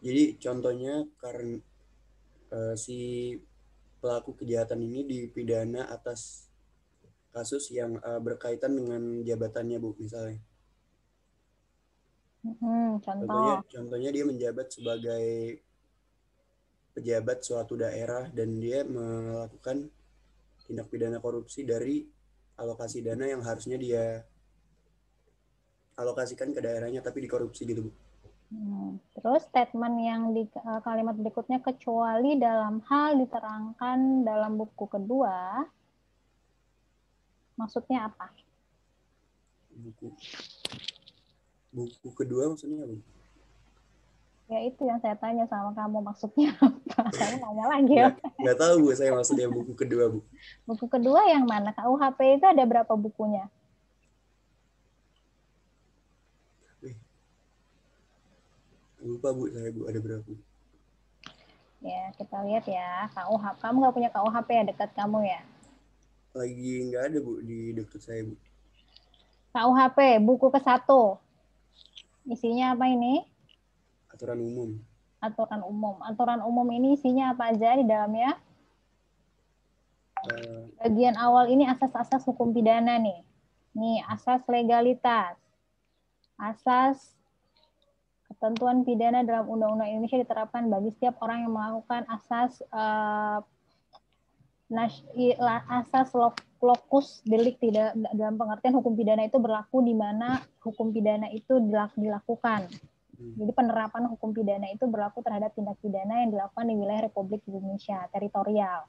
F: Jadi contohnya karena si pelaku kejahatan ini dipidana atas kasus yang berkaitan dengan jabatannya, Bu, misalnya. Contohnya dia menjabat sebagai pejabat suatu daerah dan dia melakukan tindak pidana korupsi dari alokasi dana yang harusnya dia alokasikan ke daerahnya tapi dikorupsi gitu, Bu.
A: Terus statement yang di kalimat berikutnya, kecuali dalam hal diterangkan dalam buku kedua, maksudnya apa?
F: Buku kedua maksudnya apa?
A: Ya itu yang saya tanya sama kamu, maksudnya apa? Kamu nanya lagi ya?
F: Nggak tahu, Bu, saya maksudnya buku kedua, Bu.
A: Buku kedua yang mana? KUHP itu ada berapa bukunya?
F: Lupa, Bu, saya, Bu, ada berapa?
A: Ya, kita lihat ya. KUHP. Kamu nggak punya KUHP ya dekat kamu ya?
F: Lagi nggak ada, Bu, di dekat saya, Bu.
A: KUHP, buku ke-1. Isinya apa ini?
F: Aturan umum.
A: Aturan umum. Aturan umum ini isinya apa aja di dalamnya? Bagian awal ini asas-asas hukum pidana nih. Nih, asas legalitas. Asas ketentuan pidana dalam Undang-Undang Indonesia diterapkan bagi setiap orang yang melakukan asas asas locus delicti dalam pengertian hukum pidana itu berlaku di mana hukum pidana itu dilakukan. Jadi penerapan hukum pidana itu berlaku terhadap tindak pidana yang dilakukan di wilayah Republik Indonesia teritorial.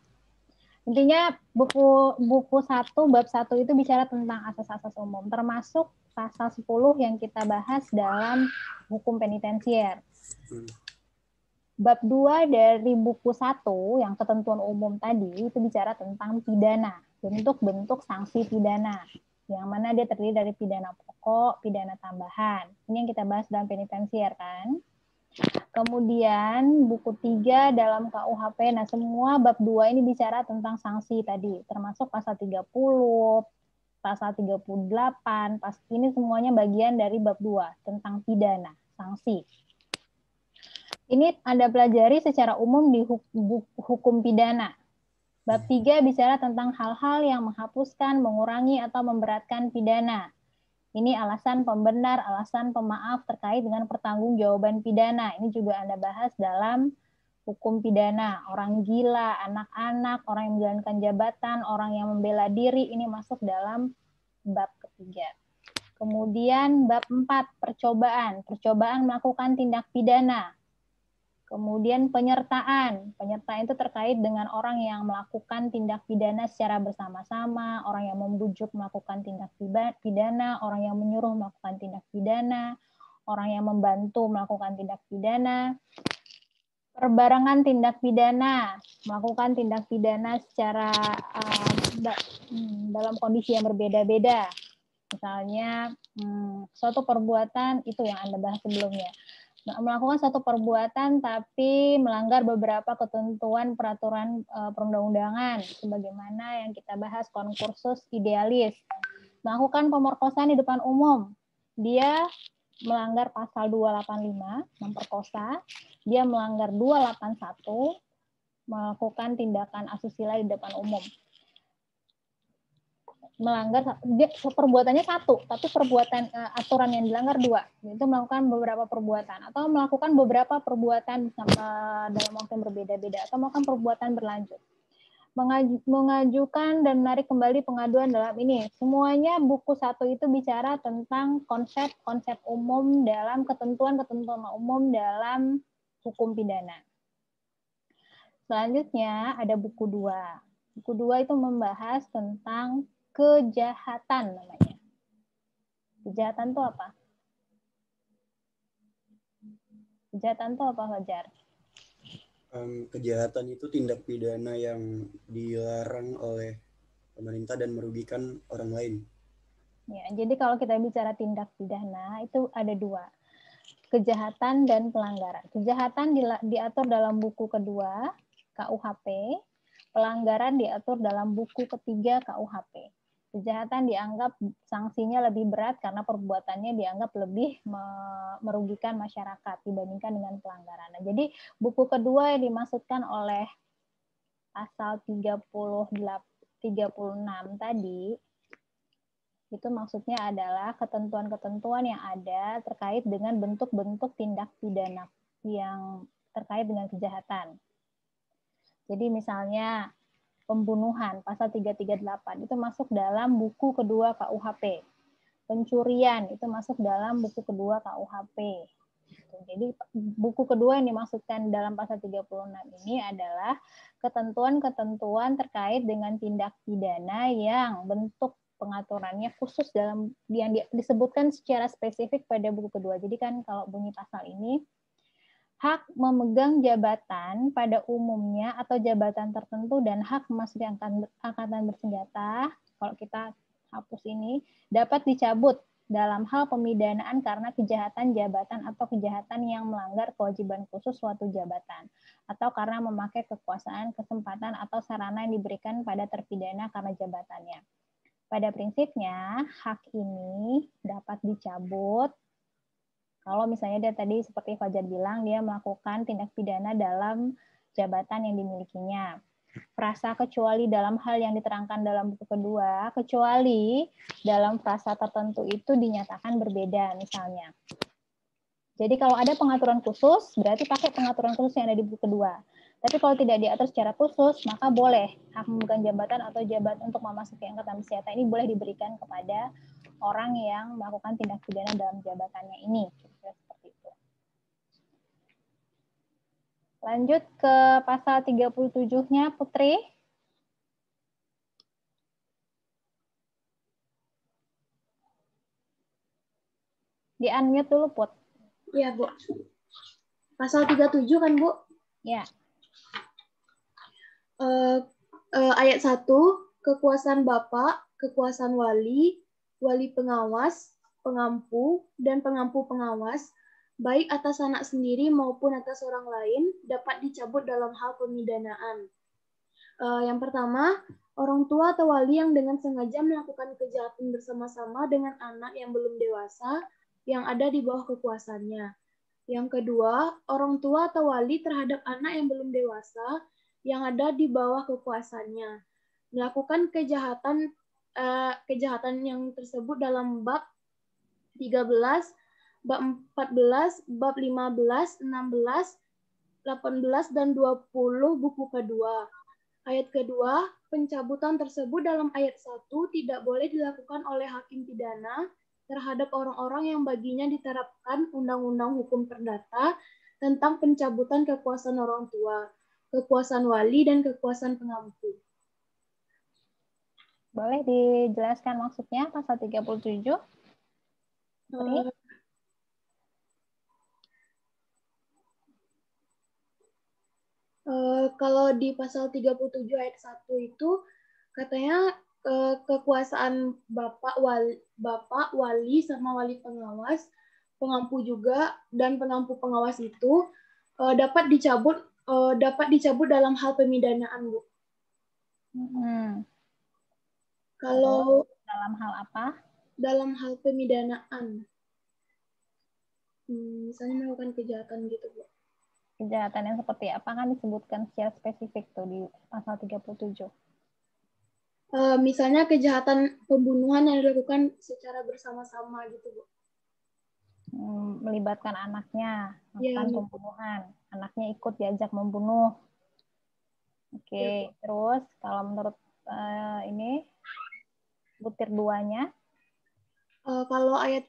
A: Intinya buku 1 bab 1 itu bicara tentang asas-asas umum, termasuk pasal 10 yang kita bahas dalam hukum penitensier. Bab 2 dari buku 1 yang ketentuan umum tadi itu bicara tentang pidana, bentuk-bentuk sanksi pidana, yang mana dia terdiri dari pidana pokok, pidana tambahan. Ini yang kita bahas dalam penitensier kan. Kemudian buku 3 dalam KUHP, nah semua bab 2 ini bicara tentang sanksi tadi, termasuk pasal 30, pasal 38, ini semuanya bagian dari bab 2 tentang pidana, sanksi. Ini Anda pelajari secara umum di hukum pidana. Bab 3 bicara tentang hal-hal yang menghapuskan, mengurangi, atau memberatkan pidana. Ini alasan pembenar, alasan pemaaf terkait dengan pertanggungjawaban pidana. Ini juga Anda bahas dalam hukum pidana. Orang gila, anak-anak, orang yang menjalankan jabatan, orang yang membela diri, ini masuk dalam bab ketiga. Kemudian bab 4, percobaan. Percobaan melakukan tindak pidana. Kemudian penyertaan. Penyertaan itu terkait dengan orang yang melakukan tindak pidana secara bersama-sama, orang yang membujuk melakukan tindak pidana, orang yang menyuruh melakukan tindak pidana, orang yang membantu melakukan tindak pidana. Perbarengan tindak pidana, melakukan tindak pidana secara dalam kondisi yang berbeda-beda. Misalnya, suatu perbuatan, itu yang Anda bahas sebelumnya. Melakukan satu perbuatan tapi melanggar beberapa ketentuan peraturan perundang-undangan sebagaimana yang kita bahas konkursus idealis. Melakukan pemerkosaan di depan umum. Dia melanggar pasal 285 memperkosa, dia melanggar 281 melakukan tindakan asusila di depan umum. Melanggar, dia perbuatannya satu, tapi perbuatan aturan yang dilanggar dua, itu melakukan beberapa perbuatan atau melakukan beberapa perbuatan dalam waktu yang berbeda-beda atau melakukan perbuatan berlanjut. Mengajukan dan menarik kembali pengaduan dalam ini. Semuanya buku 1 itu bicara tentang konsep-konsep umum dalam ketentuan-ketentuan umum dalam hukum pidana. Selanjutnya ada buku 2. Buku 2 itu membahas tentang kejahatan namanya. Kejahatan itu apa? Kejahatan itu apa, Fajar?
F: Kejahatan itu tindak pidana yang dilarang oleh pemerintah dan merugikan orang lain.
A: Ya, jadi kalau kita bicara tindak pidana itu ada 2. Kejahatan dan pelanggaran. Kejahatan diatur dalam buku kedua KUHP, pelanggaran diatur dalam buku ketiga KUHP. Kejahatan dianggap sanksinya lebih berat karena perbuatannya dianggap lebih merugikan masyarakat dibandingkan dengan pelanggaran. Nah, jadi buku kedua yang dimaksudkan oleh pasal 36 tadi, itu maksudnya adalah ketentuan-ketentuan yang ada terkait dengan bentuk-bentuk tindak pidana yang terkait dengan kejahatan. Jadi misalnya pembunuhan, pasal 338, itu masuk dalam buku kedua KUHP. Pencurian, itu masuk dalam buku kedua KUHP. Jadi buku kedua yang dimaksudkan dalam pasal 36 ini adalah ketentuan-ketentuan terkait dengan tindak pidana yang bentuk pengaturannya khusus dalam yang disebutkan secara spesifik pada buku kedua. Jadi kan kalau bunyi pasal ini, hak memegang jabatan pada umumnya atau jabatan tertentu dan hak memasuki angkatan bersenjata, kalau kita hapus ini, dapat dicabut dalam hal pemidanaan karena kejahatan jabatan atau kejahatan yang melanggar kewajiban khusus suatu jabatan, atau karena memakai kekuasaan, kesempatan, atau sarana yang diberikan pada terpidana karena jabatannya. Pada prinsipnya, hak ini dapat dicabut kalau misalnya dia tadi seperti Fajar bilang, dia melakukan tindak pidana dalam jabatan yang dimilikinya. Frasa kecuali dalam hal yang diterangkan dalam buku kedua, kecuali dalam frasa tertentu itu dinyatakan berbeda misalnya. Jadi kalau ada pengaturan khusus, berarti pakai pengaturan khusus yang ada di buku kedua. Tapi kalau tidak diatur secara khusus, maka boleh hak memegang jabatan atau jabatan untuk memasuki angkatan bersenjata ini boleh diberikan kepada orang yang melakukan tindak pidana dalam jabatannya ini. Seperti itu. Lanjut ke pasal 37-nya, Putri. Di-unmute dulu, Put.
G: Iya, Bu. Pasal 37 kan, Bu?
A: Ya.
G: Ayat 1, kekuasaan Bapak, kekuasaan wali, wali pengawas, pengampu, dan pengampu pengawas, baik atas anak sendiri maupun atas orang lain, dapat dicabut dalam hal pemidanaan. Yang pertama, orang tua atau wali yang dengan sengaja melakukan kejahatan bersama-sama dengan anak yang belum dewasa, yang ada di bawah kekuasaannya. Yang kedua, orang tua atau wali terhadap anak yang belum dewasa, yang ada di bawah kekuasaannya. Melakukan kejahatan yang tersebut dalam bab 13, bab 14, bab 15, 16, 18, dan 20 buku kedua. Ayat kedua, pencabutan tersebut dalam ayat 1 tidak boleh dilakukan oleh hakim pidana terhadap orang-orang yang baginya diterapkan Undang-Undang Hukum Perdata tentang pencabutan kekuasaan orang tua, kekuasaan wali, dan kekuasaan pengampu.
A: Boleh dijelaskan maksudnya pasal 37?
G: Kalau di pasal 37 ayat 1 itu katanya kekuasaan bapak wali sama wali pengawas, pengampu juga, dan pengampu pengawas itu dapat dicabut dalam hal pemidanaan, Bu. Kalau
A: dalam hal apa?
G: Dalam hal pemidanaan. Misalnya melakukan kejahatan gitu, Bu.
A: Kejahatan yang seperti apa kan disebutkan secara spesifik tuh di pasal 37.
G: Misalnya kejahatan pembunuhan yang dilakukan secara bersama-sama gitu, Bu.
A: Melibatkan anaknya, melakukan pembunuhan. Anaknya ikut diajak membunuh. Oke, terus kalau menurut ini butir 2-nya?
G: Kalau ayat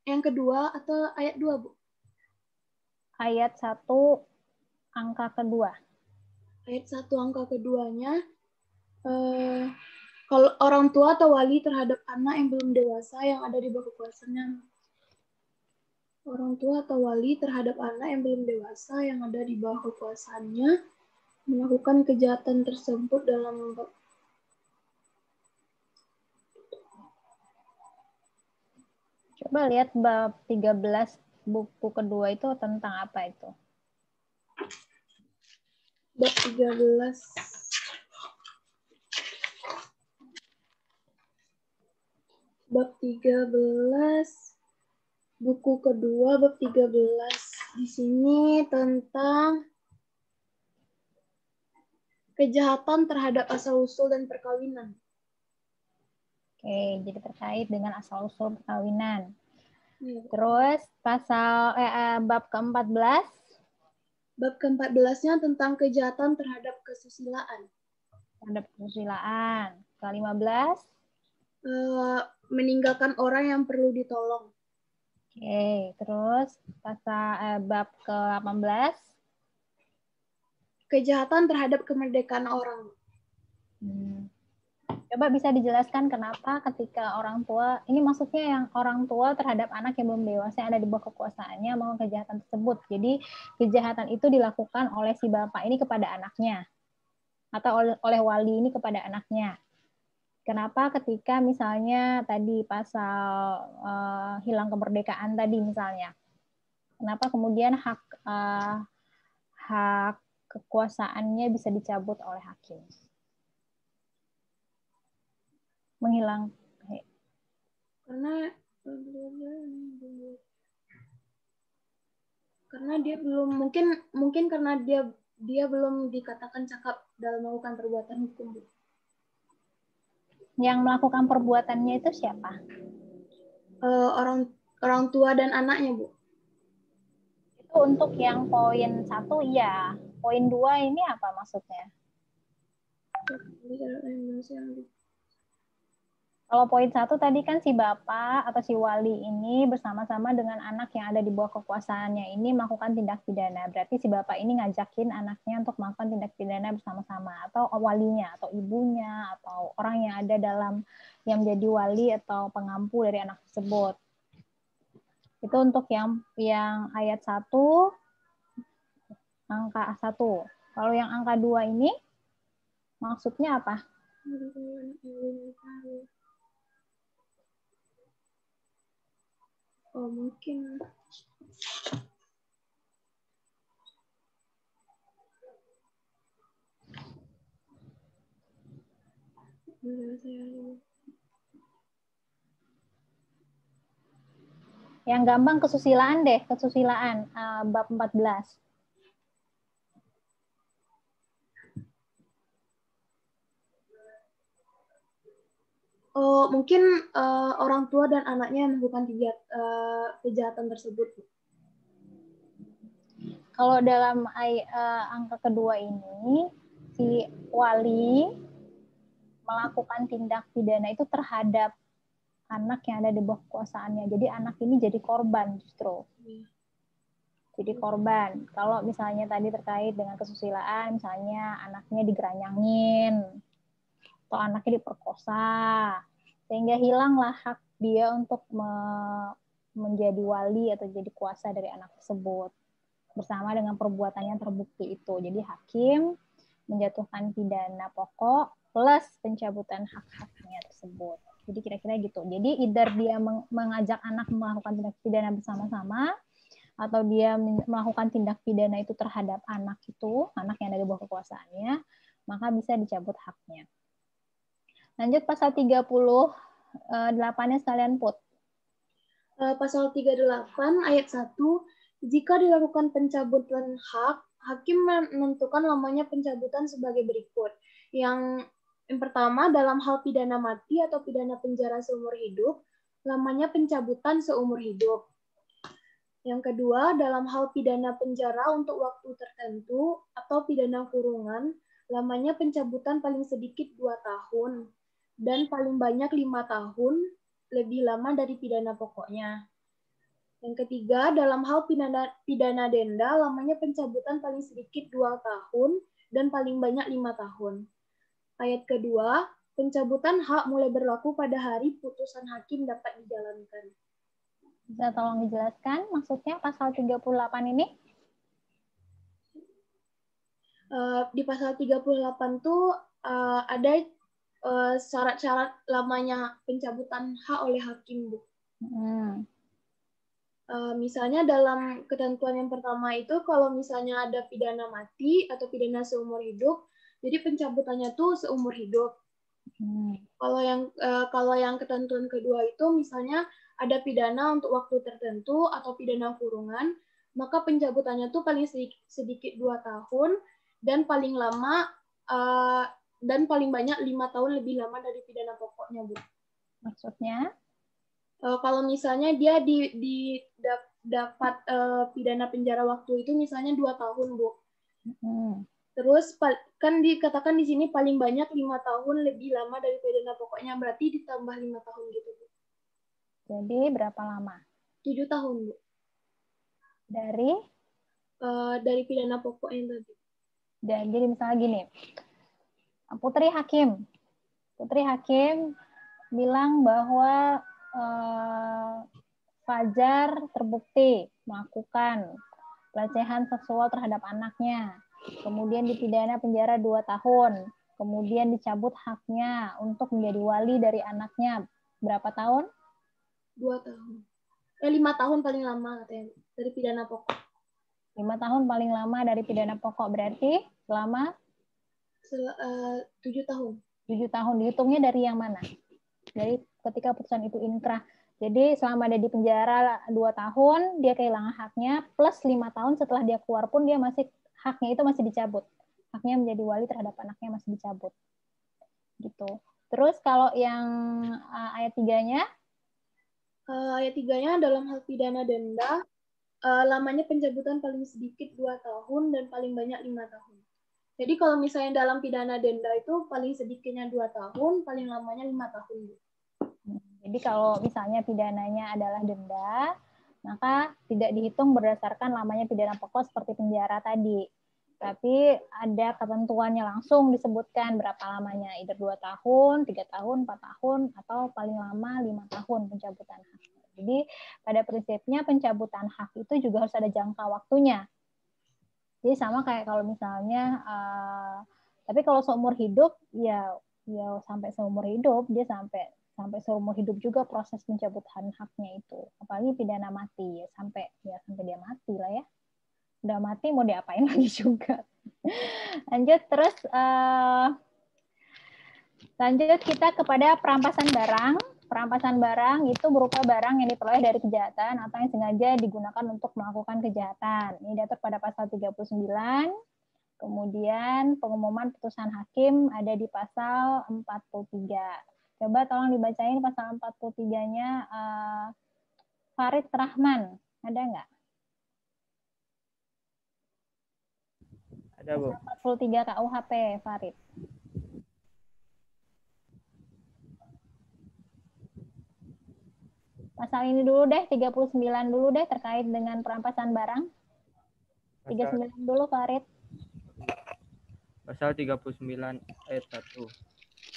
G: yang kedua atau ayat 2, Bu?
A: Ayat 1 angka kedua.
G: Ayat 1 angka keduanya, kalau orang tua atau wali terhadap anak yang belum dewasa yang ada di bawah kekuasaannya. Orang tua atau wali terhadap anak yang belum dewasa yang ada di bawah kekuasaannya melakukan kejahatan tersebut dalam
A: Coba lihat bab 13 buku kedua itu tentang apa itu?
G: Bab 13. Bab 13 buku kedua bab 13. Di sini tentang kejahatan terhadap asal-usul dan perkawinan.
A: Oke, jadi terkait dengan asal-usul perkawinan. Terus pasal bab ke-14.
G: Bab ke-14-nya tentang kejahatan terhadap kesusilaan.
A: Terhadap kesusilaan. Ke-15.
G: Meninggalkan orang yang perlu ditolong.
A: Oke, terus pasal bab ke-18.
G: Kejahatan terhadap kemerdekaan orang.
A: Coba bisa dijelaskan kenapa ketika orang tua, ini maksudnya yang orang tua terhadap anak yang belum dewasa yang ada di bawah kekuasaannya melakukan kejahatan tersebut. Jadi kejahatan itu dilakukan oleh si bapak ini kepada anaknya atau oleh wali ini kepada anaknya. Kenapa ketika misalnya tadi pasal hilang kemerdekaan tadi misalnya, kenapa kemudian hak kekuasaannya bisa dicabut oleh hakim? Menghilang
G: karena dia belum mungkin karena dia belum dikatakan cakap dalam melakukan perbuatan hukum, Bu.
A: Yang melakukan perbuatannya itu siapa?
G: Orang tua dan anaknya, Bu.
A: Itu untuk yang poin 1 iya. Poin 2 ini apa maksudnya? Kalau poin 1 tadi kan si bapak atau si wali ini bersama-sama dengan anak yang ada di bawah kekuasaannya ini melakukan tindak pidana. Berarti si bapak ini ngajakin anaknya untuk melakukan tindak pidana bersama-sama, atau walinya atau ibunya atau orang yang ada dalam yang menjadi wali atau pengampu dari anak tersebut. Itu untuk yang ayat 1 angka 1. Kalau yang angka 2 ini maksudnya apa?
G: Oh, mungkin
A: Yang gampang kesusilaan deh, kesusilaan bab 14.
G: Oh, mungkin orang tua dan anaknya yang melakukan kejahatan tersebut.
A: Kalau dalam angka kedua ini, si wali melakukan tindak pidana itu terhadap anak yang ada di bawah kekuasaannya. Jadi anak ini jadi korban justru. Jadi korban. Kalau misalnya tadi terkait dengan kesusilaan, misalnya anaknya digeranyangin, atau anaknya diperkosa, sehingga hilanglah hak dia untuk menjadi wali atau jadi kuasa dari anak tersebut bersama dengan perbuatannya terbukti itu. Jadi hakim menjatuhkan pidana pokok plus pencabutan hak-haknya tersebut. Jadi kira-kira gitu. Jadi either dia mengajak anak melakukan tindak pidana bersama-sama, atau dia melakukan tindak pidana itu terhadap anak itu, anak yang ada di bawah kekuasaannya, maka bisa dicabut haknya. Lanjut pasal 38-nya sekalian put.
G: Pasal 38 ayat 1, jika dilakukan pencabutan hak, hakim menentukan lamanya pencabutan sebagai berikut. Yang pertama, dalam hal pidana mati atau pidana penjara seumur hidup, lamanya pencabutan seumur hidup. Yang kedua, dalam hal pidana penjara untuk waktu tertentu atau pidana kurungan, lamanya pencabutan paling sedikit 2 tahun dan paling banyak 5 tahun, lebih lama dari pidana pokoknya. Yang ketiga, dalam hal pidana denda, lamanya pencabutan paling sedikit 2 tahun dan paling banyak 5 tahun. Ayat kedua, pencabutan hak mulai berlaku pada hari putusan hakim dapat dijalankan.
A: Bisa tolong dijelaskan maksudnya pasal 38 ini?
G: Di pasal 38 tuh ada syarat-syarat lamanya pencabutan hak oleh hakim, Bu. Misalnya dalam ketentuan yang pertama itu, kalau misalnya ada pidana mati atau pidana seumur hidup, jadi pencabutannya tuh seumur hidup. Kalau yang ketentuan kedua itu, misalnya ada pidana untuk waktu tertentu atau pidana kurungan, maka pencabutannya tuh paling sedikit 2 tahun dan paling lama dan paling banyak 5 tahun lebih lama dari pidana pokoknya, Bu.
A: Maksudnya?
G: Kalau misalnya dia dapat pidana penjara waktu itu misalnya 2 tahun, Bu. Terus kan dikatakan di sini paling banyak 5 tahun lebih lama dari pidana pokoknya, berarti ditambah 5 tahun gitu, Bu.
A: Jadi berapa lama?
G: 7 tahun, Bu. Dari pidana pokoknya tadi.
A: Dan jadi misalnya gini, Putri Hakim bilang bahwa Fajar terbukti melakukan pelecehan seksual terhadap anaknya, kemudian dipidana penjara 2 tahun, kemudian dicabut haknya untuk menjadi wali dari anaknya. Berapa tahun?
G: 2 tahun. 5 tahun paling lama katanya dari pidana pokok.
A: 5 tahun paling lama dari pidana pokok, berarti selama
G: 7 tahun.
A: 7 tahun. Dihitungnya dari yang mana? Dari ketika putusan itu inkrah. Jadi selama dia di penjara 2 tahun, dia kehilangan haknya, plus 5 tahun setelah dia keluar pun dia masih haknya itu masih dicabut. Haknya menjadi wali terhadap anaknya masih dicabut. Gitu. Terus kalau yang ayat 3-nya?
G: Ayat 3-nya dalam hal pidana denda, lamanya pencabutan paling sedikit 2 tahun dan paling banyak 5 tahun. Jadi kalau misalnya dalam pidana denda itu paling sedikitnya 2 tahun, paling lamanya 5 tahun.
A: Jadi kalau misalnya pidananya adalah denda, maka tidak dihitung berdasarkan lamanya pidana pokok seperti penjara tadi. Tapi ada ketentuannya langsung disebutkan berapa lamanya, either 2 tahun, 3 tahun, 4 tahun, atau paling lama 5 tahun pencabutan hak. Jadi pada prinsipnya pencabutan hak itu juga harus ada jangka waktunya. Jadi sama kayak kalau misalnya, tapi kalau seumur hidup ya sampai seumur hidup, dia sampai seumur hidup juga proses pencabutan haknya itu. Apalagi pidana mati ya sampai dia mati lah ya. Udah mati mau diapain lagi juga. Lanjut terus lanjut kita kepada perampasan barang. Perampasan barang itu berupa barang yang diperoleh dari kejahatan atau yang sengaja digunakan untuk melakukan kejahatan. Ini diatur pada pasal 39. Kemudian pengumuman putusan hakim ada di pasal 43. Coba tolong dibacain pasal 43-nya Farid Rahman. Ada nggak?
H: Ada, Bu.
A: Pasal 43 KUHP, Farid. Pasal ini dulu deh, 39 dulu deh terkait dengan perampasan barang. 39 dulu, Farid.
H: Pasal 39 ayat 1.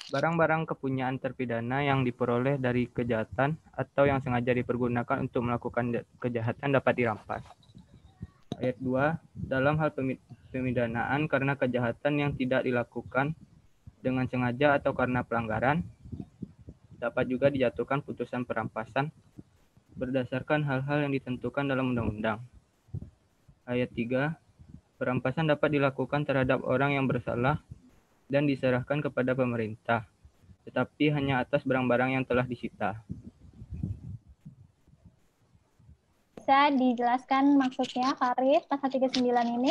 H: Barang-barang kepunyaan terpidana yang diperoleh dari kejahatan atau yang sengaja dipergunakan untuk melakukan kejahatan dapat dirampas. Ayat 2. Dalam hal pemidanaan karena kejahatan yang tidak dilakukan dengan sengaja atau karena pelanggaran, dapat juga dijatuhkan putusan perampasan berdasarkan hal-hal yang ditentukan dalam undang-undang. Ayat 3. Perampasan dapat dilakukan terhadap orang yang bersalah dan diserahkan kepada pemerintah, tetapi hanya atas barang-barang yang telah disita.
A: Bisa dijelaskan maksudnya, Farid, pasal 39 ini?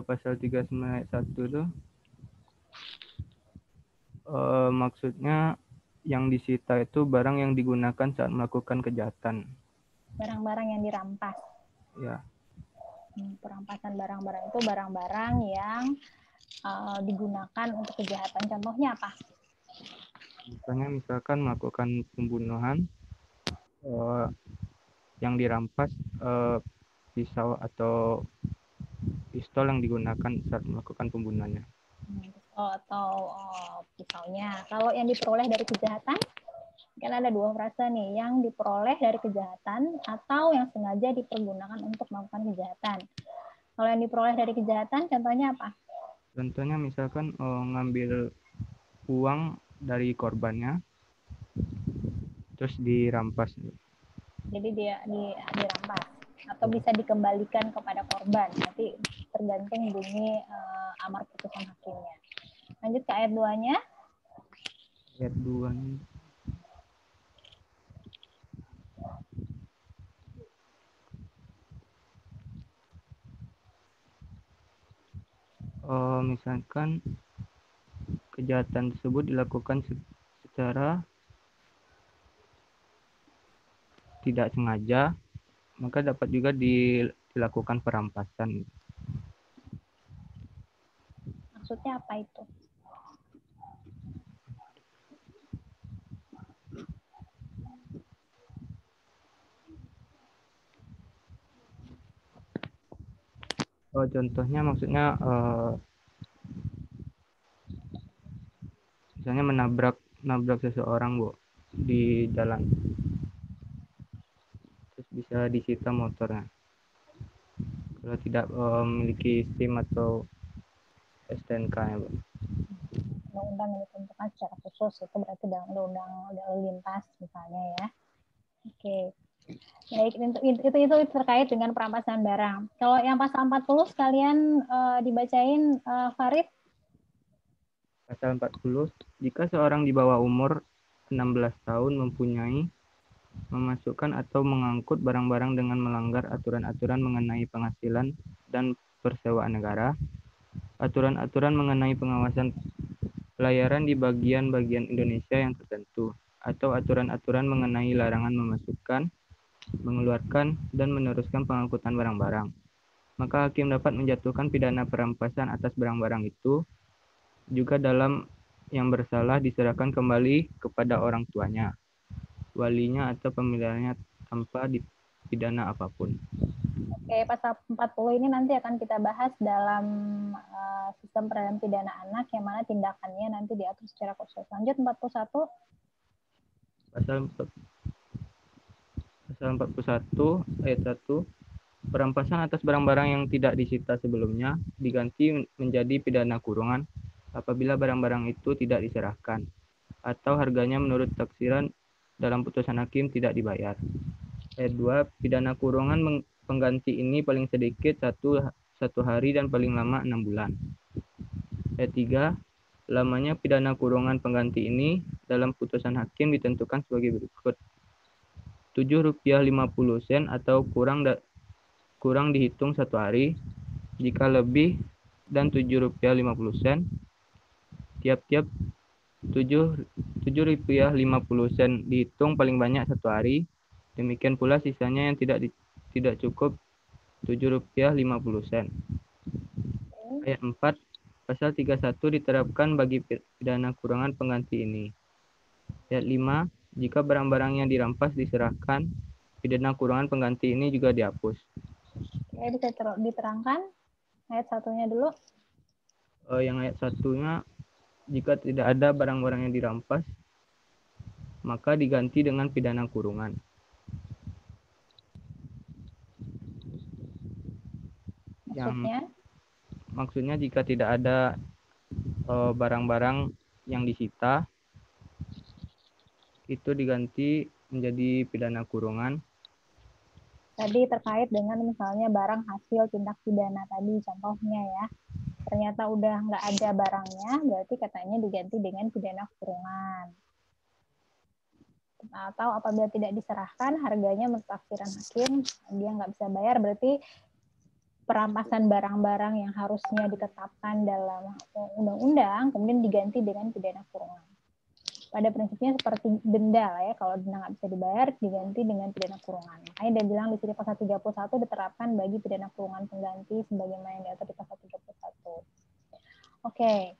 H: Pasal 39 ayat 1 itu maksudnya yang disita itu barang yang digunakan saat melakukan kejahatan.
A: Barang-barang yang dirampas.
H: Ya.
A: Perampasan barang-barang itu barang-barang yang digunakan untuk kejahatan. Contohnya apa?
H: Misalkan melakukan pembunuhan, yang dirampas pisau atau pistol yang digunakan saat melakukan pembunuhannya.
A: Atau pisaunya. Kalau yang diperoleh dari kejahatan, kan ada 2 frase nih, yang diperoleh dari kejahatan atau yang sengaja dipergunakan untuk melakukan kejahatan. Kalau yang diperoleh dari kejahatan, contohnya apa?
H: Contohnya misalkan ngambil uang dari korbannya, terus dirampas.
A: Jadi dia dirampas atau bisa dikembalikan kepada korban. Nanti tergantung bunyi amar putusan hakimnya. Lanjut ke ayat 2-nya.
H: Ayat 2-nya. Misalkan kejahatan tersebut dilakukan secara tidak sengaja, maka dapat juga dilakukan perampasan.
A: Maksudnya apa itu?
H: Contohnya maksudnya misalnya menabrak seseorang, Bu, di jalan. Terus bisa disita motornya. Kalau tidak memiliki SIM atau STNK, ya, Bu.
A: undang-undang yang ditentukan secara khusus, itu berarti dalam undang-undang lalu lintas misalnya ya. Oke. Baik, itu terkait dengan perampasan barang. Kalau yang pasal 40 sekalian dibacain Farid.
H: Pasal 40, jika seorang di bawah umur 16 tahun mempunyai, memasukkan atau mengangkut barang-barang dengan melanggar aturan-aturan mengenai penghasilan dan persewaan negara, aturan-aturan mengenai pengawasan pelayaran di bagian-bagian Indonesia yang tertentu, atau aturan-aturan mengenai larangan memasukkan, mengeluarkan, dan meneruskan pengangkutan barang-barang, maka hakim dapat menjatuhkan pidana perampasan atas barang-barang itu, juga dalam yang bersalah diserahkan kembali kepada orang tuanya, walinya, atau pemeliharanya tanpa dipidana apapun.
A: Oke, pasal 40 ini nanti akan kita bahas dalam sistem peradilan pidana anak, yang mana tindakannya nanti diatur secara khusus. Lanjut 41.
H: Pasal 41 ayat 1, perampasan atas barang-barang yang tidak disita sebelumnya diganti menjadi pidana kurungan apabila barang-barang itu tidak diserahkan atau harganya menurut taksiran dalam putusan hakim tidak dibayar. Ayat 2, pidana kurungan pengganti ini paling sedikit 1 hari dan paling lama 6 bulan. Ayat 3, lamanya pidana kurungan pengganti ini dalam putusan hakim ditentukan sebagai berikut. Rp7.50 atau kurang dihitung 1 hari, jika lebih dan Rp7.50, tiap-tiap Rp7.50 dihitung paling banyak 1 hari, demikian pula sisanya yang tidak cukup Rp7.50. Ayat 4, pasal 31 diterapkan bagi pidana kurungan pengganti ini. Ayat 5, jika barang-barang yang dirampas diserahkan, pidana kurungan pengganti ini juga dihapus.
A: Oke, bisa diterangkan ayat satunya dulu.
H: Yang ayat satunya, jika tidak ada barang-barang yang dirampas, maka diganti dengan pidana kurungan. Maksudnya jika tidak ada barang-barang yang disita, itu diganti menjadi pidana kurungan.
A: Tadi terkait dengan misalnya barang hasil tindak pidana tadi contohnya ya. Ternyata udah nggak ada barangnya, berarti katanya diganti dengan pidana kurungan. Atau apabila tidak diserahkan, harganya menurut taksiran hakim, dia nggak bisa bayar, berarti perampasan barang-barang yang harusnya ditetapkan dalam undang-undang, kemudian diganti dengan pidana kurungan. Pada prinsipnya seperti denda lah ya, kalau denda nggak bisa dibayar, diganti dengan pidana kurungan. Makanya dia bilang di sini pasal 31 diterapkan bagi pidana kurungan pengganti sebagaimana yang diatur di pasal 31. Oke.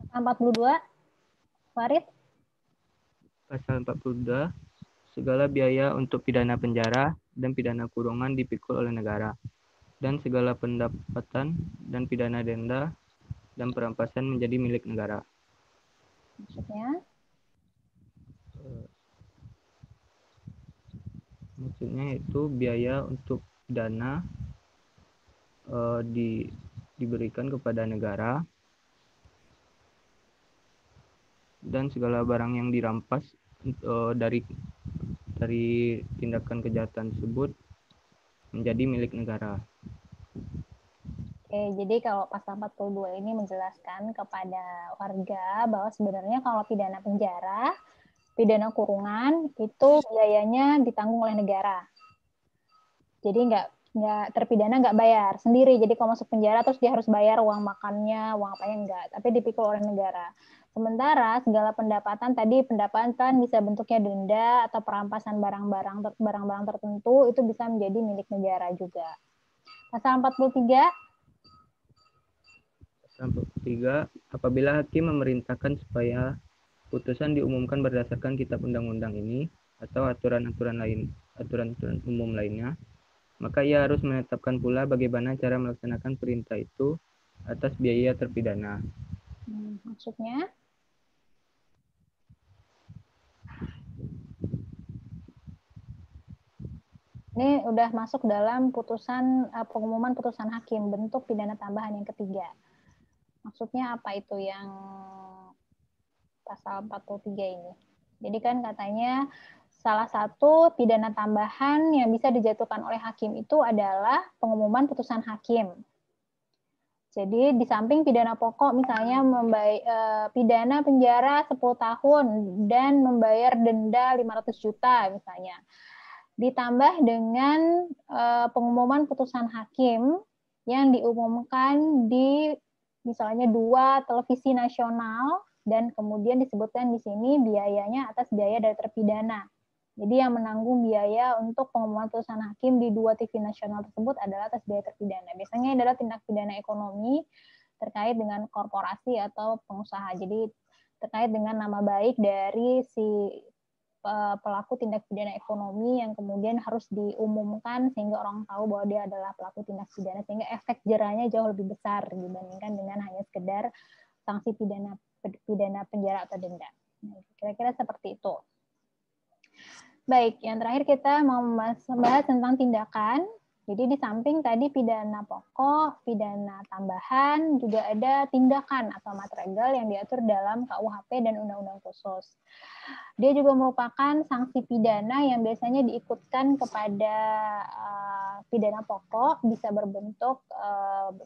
A: Pasal 42, Farid.
H: Pasal 42, segala biaya untuk pidana penjara dan pidana kurungan dipikul oleh negara, dan segala pendapatan dan pidana denda dan perampasan menjadi milik negara. Maksudnya itu biaya untuk dana diberikan kepada negara, dan segala barang yang dirampas dari tindakan kejahatan tersebut menjadi milik negara.
A: Oke, jadi kalau pasal 42 ini menjelaskan kepada warga bahwa sebenarnya kalau pidana penjara, pidana kurungan itu biayanya ditanggung oleh negara. Jadi nggak terpidana nggak bayar sendiri. Jadi kalau masuk penjara terus dia harus bayar uang makannya, uang apanya enggak, tapi dipikul oleh negara. Sementara segala pendapatan bisa bentuknya denda atau perampasan barang-barang tertentu itu bisa menjadi milik negara juga. Pasal 43.
H: Pasal 43, apabila hakim memerintahkan supaya putusan diumumkan berdasarkan kitab undang-undang ini atau aturan-aturan umum lainnya, maka ia harus menetapkan pula bagaimana cara melaksanakan perintah itu atas biaya terpidana.
A: Maksudnya? Ini udah masuk dalam pengumuman putusan hakim, bentuk pidana tambahan yang ketiga. Maksudnya apa itu yang pasal 43 ini? Jadi kan katanya salah satu pidana tambahan yang bisa dijatuhkan oleh hakim itu adalah pengumuman putusan hakim. Jadi di samping pidana pokok misalnya pidana penjara 10 tahun dan membayar denda 500 juta misalnya. Ditambah dengan pengumuman putusan hakim yang diumumkan di misalnya 2 televisi nasional dan kemudian disebutkan di sini biayanya atas biaya dari terpidana. Jadi yang menanggung biaya untuk pengumuman putusan hakim di 2 TV nasional tersebut adalah atas biaya terpidana. Biasanya adalah tindak pidana ekonomi terkait dengan korporasi atau pengusaha. Jadi terkait dengan nama baik dari si pelaku tindak pidana ekonomi yang kemudian harus diumumkan sehingga orang tahu bahwa dia adalah pelaku tindak pidana, sehingga efek jerahnya jauh lebih besar dibandingkan dengan hanya sekedar sanksi pidana penjara atau denda. Kira-kira seperti itu. Baik, yang terakhir kita mau membahas tentang tindakan. Jadi di samping tadi pidana pokok, pidana tambahan, juga ada tindakan atau material yang diatur dalam KUHP dan undang-undang khusus. Dia juga merupakan sanksi pidana yang biasanya diikutkan kepada pidana pokok, bisa berbentuk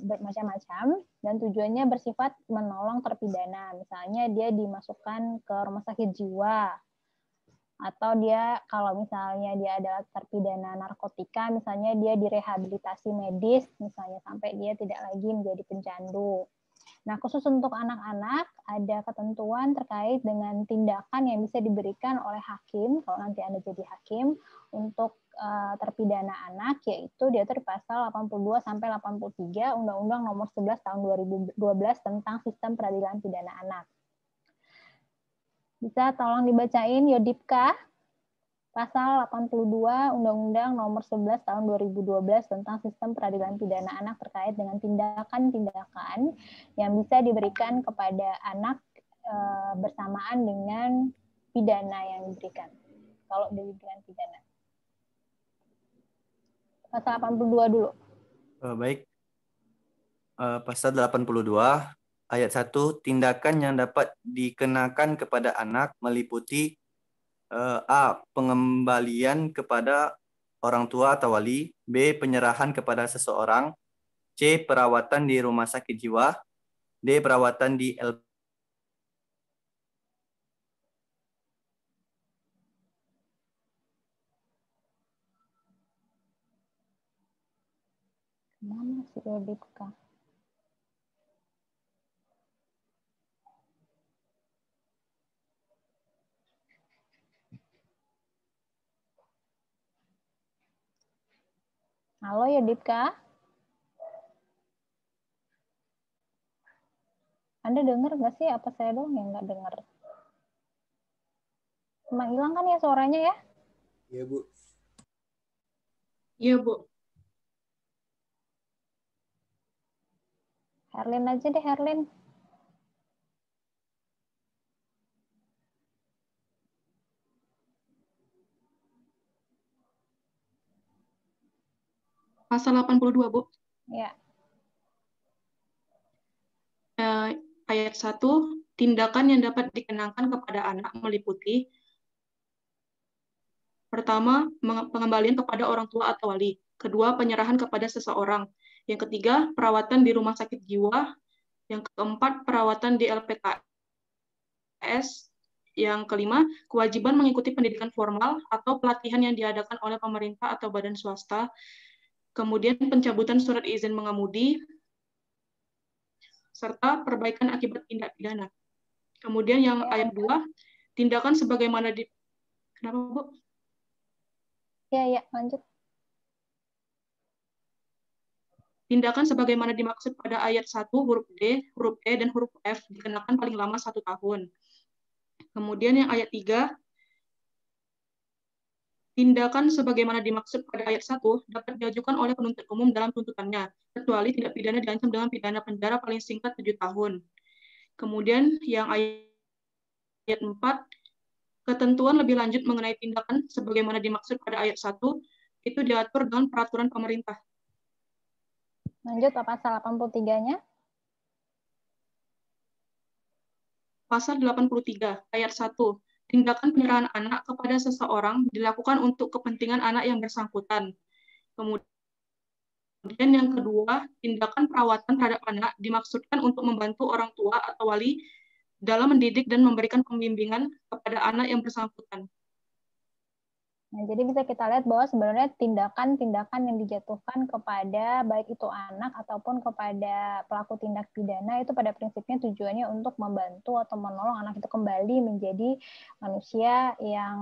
A: bermacam-macam, dan tujuannya bersifat menolong terpidana. Misalnya dia dimasukkan ke rumah sakit jiwa, atau dia kalau misalnya dia adalah terpidana narkotika, misalnya dia direhabilitasi medis, misalnya sampai dia tidak lagi menjadi pencandu. Nah, khusus untuk anak-anak ada ketentuan terkait dengan tindakan yang bisa diberikan oleh hakim kalau nanti Anda jadi hakim untuk terpidana anak, yaitu diatur di pasal 82 sampai 83 Undang-Undang Nomor 11 Tahun 2012 tentang Sistem Peradilan Pidana Anak. Bisa tolong dibacain Yodipka, pasal 82 Undang-Undang Nomor 11 Tahun 2012 tentang Sistem Peradilan Pidana Anak terkait dengan tindakan-tindakan yang bisa diberikan kepada anak bersamaan dengan pidana yang diberikan. Kalau diberikan pidana. Pasal 82 dulu.
B: Baik. Pasal 82 ayat 1, tindakan yang dapat dikenakan kepada anak meliputi A. Pengembalian kepada orang tua atau wali, B. Penyerahan kepada seseorang, C. Perawatan di rumah sakit jiwa, D. Perawatan di
A: Mana si Yodipka? Halo Yodipka? Anda dengar nggak sih? Apa saya doang yang nggak dengar? Emang hilang kan ya suaranya ya?
F: Iya, Bu.
E: Iya, Bu.
A: Herlin aja deh, Herlin.
E: Pasal 82, Bu.
A: Ya.
E: Ayat 1, tindakan yang dapat dikenakan kepada anak meliputi pertama, pengembalian kepada orang tua atau wali. Kedua, penyerahan kepada seseorang. Yang ketiga, perawatan di rumah sakit jiwa. Yang keempat, perawatan di LPKS. Yang kelima, kewajiban mengikuti pendidikan formal atau pelatihan yang diadakan oleh pemerintah atau badan swasta. Kemudian pencabutan surat izin mengemudi, serta perbaikan akibat tindak pidana. Kemudian yang ayat 2, tindakan sebagaimana di... Kenapa, Bu?
A: Ya, lanjut.
E: Tindakan sebagaimana dimaksud pada ayat 1, huruf D, huruf E, dan huruf F dikenakan paling lama 1 tahun. Kemudian yang ayat 3, tindakan sebagaimana dimaksud pada ayat 1 dapat diajukan oleh penuntut umum dalam tuntutannya, kecuali tindak pidana diancam dengan pidana penjara paling singkat 7 tahun. Kemudian yang ayat 4, ketentuan lebih lanjut mengenai tindakan sebagaimana dimaksud pada ayat 1 itu diatur dengan peraturan pemerintah.
A: Lanjut pasal 83-nya.
E: Pasal 83 ayat 1. Tindakan penyerahan anak kepada seseorang dilakukan untuk kepentingan anak yang bersangkutan. Kemudian yang kedua, tindakan perawatan terhadap anak dimaksudkan untuk membantu orang tua atau wali dalam mendidik dan memberikan pembimbingan kepada anak yang bersangkutan.
A: Nah, jadi bisa kita lihat bahwa sebenarnya tindakan-tindakan yang dijatuhkan kepada baik itu anak ataupun kepada pelaku tindak pidana itu pada prinsipnya tujuannya untuk membantu atau menolong anak itu kembali menjadi manusia yang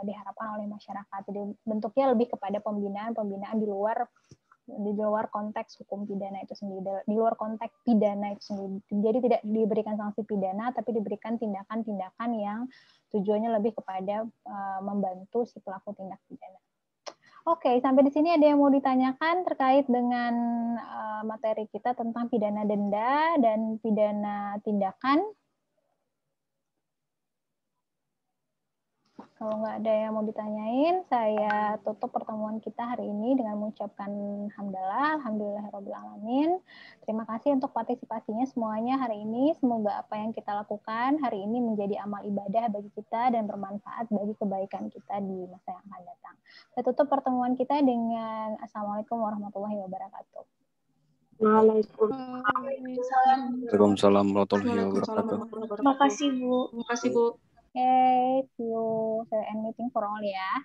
A: diharapkan oleh masyarakat. Jadi bentuknya lebih kepada pembinaan di luar konteks hukum pidana itu sendiri, di luar konteks pidana itu sendiri. Jadi tidak diberikan sanksi pidana, tapi diberikan tindakan-tindakan yang tujuannya lebih kepada membantu si pelaku tindak pidana. Oke, sampai di sini ada yang mau ditanyakan terkait dengan materi kita tentang pidana denda dan pidana tindakan? Kalau nggak ada yang mau ditanyain, saya tutup pertemuan kita hari ini dengan mengucapkan hamdalah, alhamdulillahirrahmanirrahim. Terima kasih untuk partisipasinya semuanya hari ini. Semoga apa yang kita lakukan hari ini menjadi amal ibadah bagi kita dan bermanfaat bagi kebaikan kita di masa yang akan datang. Saya tutup pertemuan kita dengan Assalamualaikum warahmatullahi wabarakatuh.
I: Waalaikumsalam warahmatullahi wabarakatuh.
G: Terima kasih, Bu.
E: Terima kasih, Bu.
A: Okay, see you. Saya end meeting for all ya.